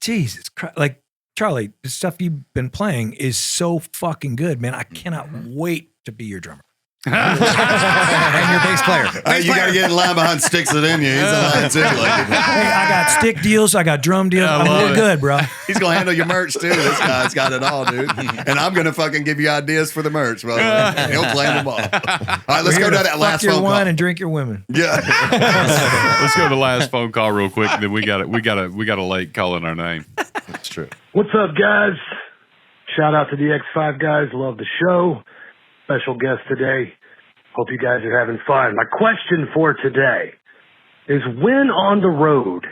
Jesus Christ, like Charlie, the stuff you've been playing is so fucking good, man. I cannot wait to be your drummer. And your bass player. You got to get in line behind Sticks It In You. He's in line too. Like, Hey, I got stick deals. I got drum deals. We're good, bro. he's going to handle your merch too. This guy's got it all, dude. And I'm going to fucking give you ideas for the merch, brother. He'll claim them all. All right, let's go to that last Fuck your phone wine call. and drink your women. Yeah. Let's go to the last phone call real quick. Then we got a late calling our name. that's true. What's up, guys? Shout out to the X5 guys. Love the show. Special guest today. Hope you guys are having fun. My question for today is when on the road,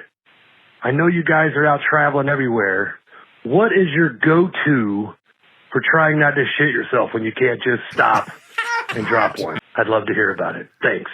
I know you guys are out traveling everywhere, what is your go-to for trying not to shit yourself when you can't just stop and drop one? I'd love to hear about it. Thanks.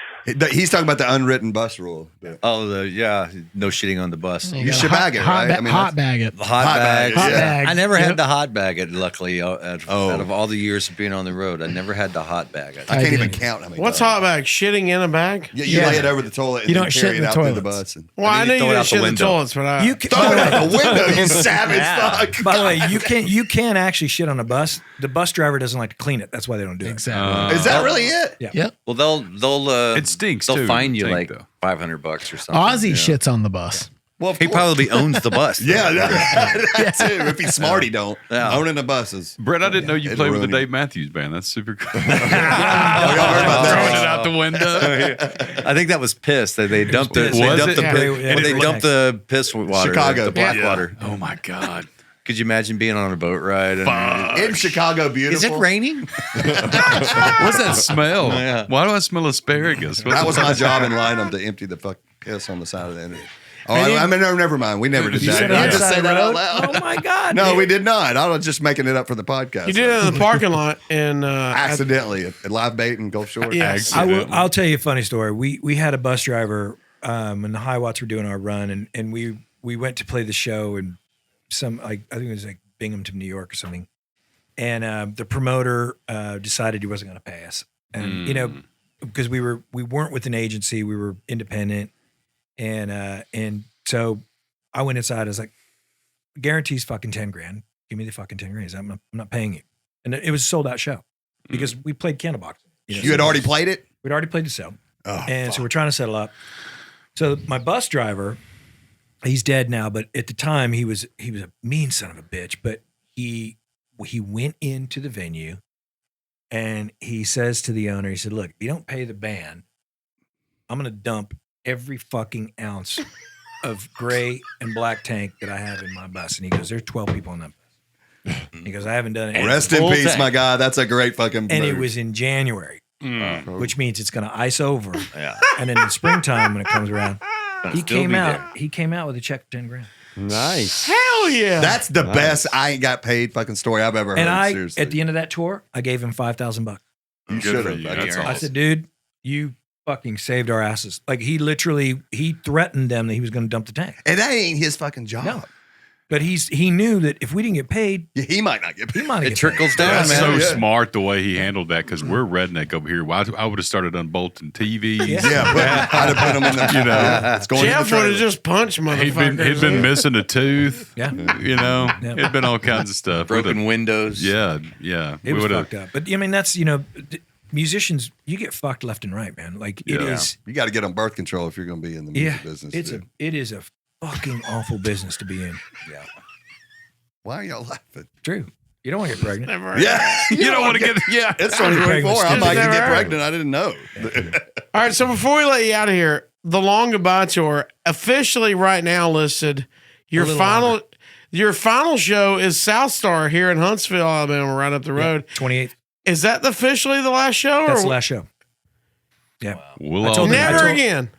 He's talking about the unwritten bus rule. Oh, no shitting on the bus. You should bag it, right? I mean, hot bag it. Hot bag. Hot bag. I never had the hot bag it, luckily, out of all the years of being on the road. I never had the hot bag it. I can't even count how many What's times. hot bag? Shitting in a bag? Yeah, you lay it over the toilet and You then don't carry shit in it the out through the toilets. bus. And Well, I then know you you throw it didn't out the shit in the window. toilets, but You can, throw it out the window, you savage fuck. by the way, you can actually shit on a bus. The bus driver doesn't like to clean it. That's why they don't do it. Exactly. Is that really it? Yeah. Yep. Well, they'll It stinks, They'll too, fine you I like think, though. $500 or something. Ozzy you know? shits on the bus. Well, of He course. probably owns the bus. Yeah, that too. If he's smart, he don't. Yeah. Owning the buses. Brett, I didn't know you It'd played with the ruin Dave Matthews Band. That's super cool. Oh, y'all heard about Throwing that? it out the window. I think that was piss. They dumped it. Was They dumped it? the Yeah, piss. they- They dumped the piss water. Chicago. The black Yeah. water. Oh my God. Could you imagine being on a boat ride? And, In Chicago, beautiful. is it raining? What's that smell? Yeah. Why do I smell asparagus? That was my job in Lynham to empty the fuck piss on the side of the internet. Oh, I mean, no, never mind. We never did You that. said I on just the say side that of out the loud. road? Oh my God. No, dude. we did not. I was just making it up for the podcast. You did it in the parking lot and Accidentally at Live Bait and Gulf Shore. Yes. I'll tell you a funny story. We had a bus driver when the High Watts were doing our run, and we went to play the show in I think it was like Binghamton, New York or something. And the promoter decided he wasn't going to pay us, and you know, because we weren't with an agency, we were independent, and so I went inside. I was like, guarantees fucking 10 grand. Give me the fucking 10 grand. I'm not paying you. And it was a sold out show because we played Candlebox. You had already played it? We'd already played the show. Oh, and fuck. so we're trying to settle up. So my bus driver, he's dead now, but at the time he was a mean son of a bitch, but he went into the venue and he says to the owner, he said, look, if you don't pay the band, I'm going to dump every fucking ounce of gray and black tank that I have in my bus. And he goes, there's 12 people in them. He goes, I haven't done it. Rest in peace, my guy. That's a great fucking And move. it was in January, which means it's going to ice over. Yeah. And then in the springtime when it comes around, he still came be out. there. He came out with a check for $10,000. Nice. Hell yeah. That's the best I ain't got paid fucking story I've ever heard. And I, seriously. at the end of that tour, I gave him $5,000. You Good should for have. you. That's That's I awesome. said, dude, you fucking saved our asses. Like he threatened them that he was going to dump the tank. And that ain't his fucking job. No. But he knew that if we didn't get paid, Yeah, he might not get he paid. might It get trickles down, That's man. so Yeah. smart the way he handled that because we're redneck over here. Well, I would have started unbolting TVs. Yeah, but I'd have put him in the, it's going Jeff in the would have trailer. just punched motherfuckers. He'd been missing a tooth. Yeah. You know, Yeah. it'd been all kinds of stuff. Broken windows. Yeah. It was fucked up. But I mean, that's, musicians, you get fucked left and right, man. Like it Yeah. is. You got to get on birth control if you're going to be in the Yeah. music business. It dude. is a fucking awful business to be in. Yeah. Why are y'all laughing? True. You don't want to get pregnant. Never. Yeah, You don't want to get. Yeah. It's 2024. I Just might never get heard. pregnant. I didn't know. All right, so before we let you out of here, the Long Goodbye Tour officially right now listed. Your final show is South Star here in Huntsville, Alabama, right up the road. 28th. Is that officially the last show? That's or the last show. Yeah. We'll I all told be him- never I told- again?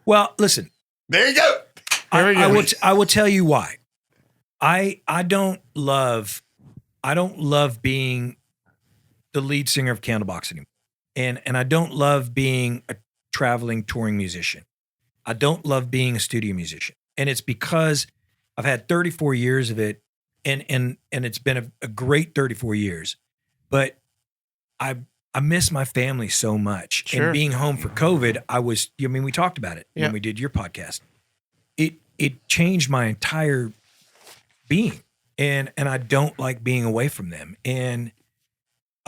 Well, listen, There you go. There we go. I will tell you why. I don't love being the lead singer of Candlebox anymore. And I don't love being a traveling touring musician. I don't love being a studio musician. And it's because I've had 34 years of it and it's been a great 34 years. But I miss my family so much. Sure. And being home for COVID, we talked about it Yeah. when we did your podcast. It changed my entire being. And I don't like being away from them. And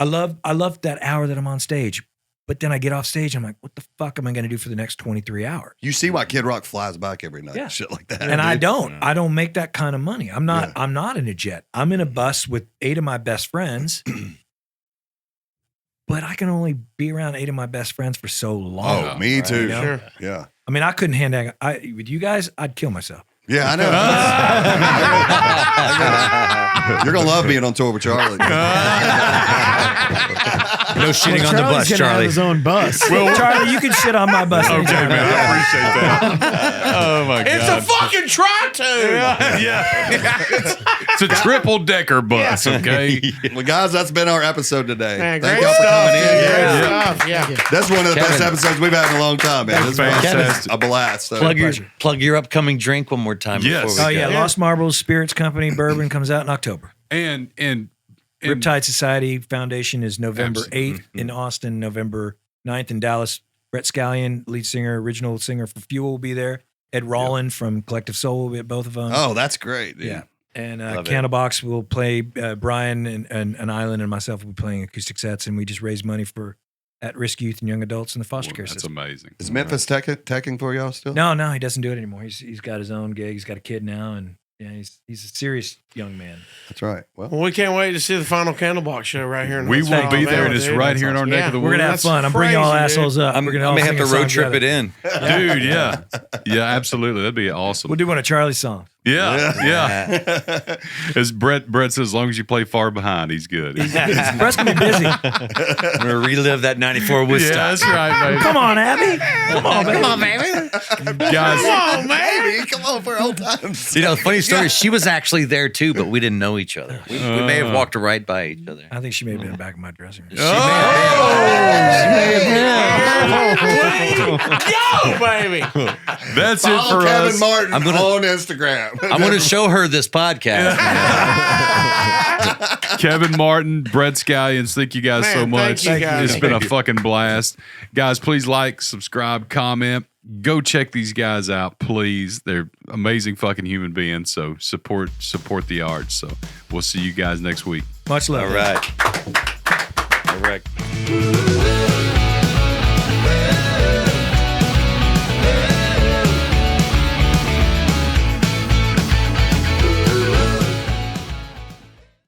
I love that hour that I'm on stage. But then I get off stage, I'm like, what the fuck am I going to do for the next 23 hours? You see why Kid Rock flies back every night. Yeah. Shit like that. And I dude. don't make that kind of money. I'm not in a jet. I'm in a bus with 8 of my best friends. But I can only be around 8 of my best friends for so long. Oh, me too. You know? Sure. Yeah. I mean, I couldn't hand that. With you guys, I'd kill myself. Yeah, I know. You're going to love being on tour with Charlie. No shitting on the bus, Charlie's gonna have Charlie. his own bus. Well, Charlie, you can shit on my bus. Okay, anytime. man. I appreciate that. Oh my It's god. a fucking try-to. It's a triple decker bus. Okay. Well, guys, that's been our episode today. Man, Thank great y'all for stuff, coming in. dude. Yeah. Great stuff. Yeah. That's one of the best Kevin. episodes we've had in a long time, man. This was Fantastic. a blast. So. Plug your upcoming drink one more time. Yes. Before Oh we yeah, go. Lost Marbles Spirits Company bourbon comes out in October. And Riptide Society Foundation is November Absolutely. 8th in Austin, November 9th in Dallas. Brett Scallion, lead singer, original singer for Fuel, will be there. Ed Rollin from Collective Soul will be at both of them. Oh, that's great, dude. yeah. And Love it. Candlebox will play. Brian and Island and myself will be playing acoustic sets, and we just raise money for at-risk youth and young adults in the foster care that's system. amazing. Is Memphis teching for y'all still? No, he doesn't do it anymore. He's got his own gig. He's got a kid now, and yeah, he's a serious young man. That's right. Well, Well, we can't wait to see the final Candlebox show right here in We Huntsville, will be there, Alabama, and it's dude. right here in our neck Yeah. of the We're gonna have woods. fun. I'm bringing all crazy, dude. assholes up. I'm, We're I gonna all may sing have to a song road trip together. it in. Dude, yeah. Yeah, absolutely. That'd be awesome. We'll do one of Charlie's songs. Yeah. As Brett says, as long as you play far behind, he's good. Brett's gonna be busy. I'm going to relive that 94 Woodstock. Yeah, that's right, baby. Come on, Abby. Come on, baby. Guys, Oh, man. baby, come on for old times. You know, funny story, she was actually there too, but we didn't know each other. We may have walked right by each other. I think she may have been in the back of my dressing room. Yo, baby. that's it Follow for Kevin us. Martin I'm gonna- on Instagram. I'm going to show her this podcast. Kevin Martin, Brett Scallions, thank you guys Man, so thank much. you, guys. It's been a fucking blast. Guys, please like, subscribe, comment. Go check these guys out, please. They're amazing fucking human beings. So support the arts. So we'll see you guys next week. Much love. All right. All right.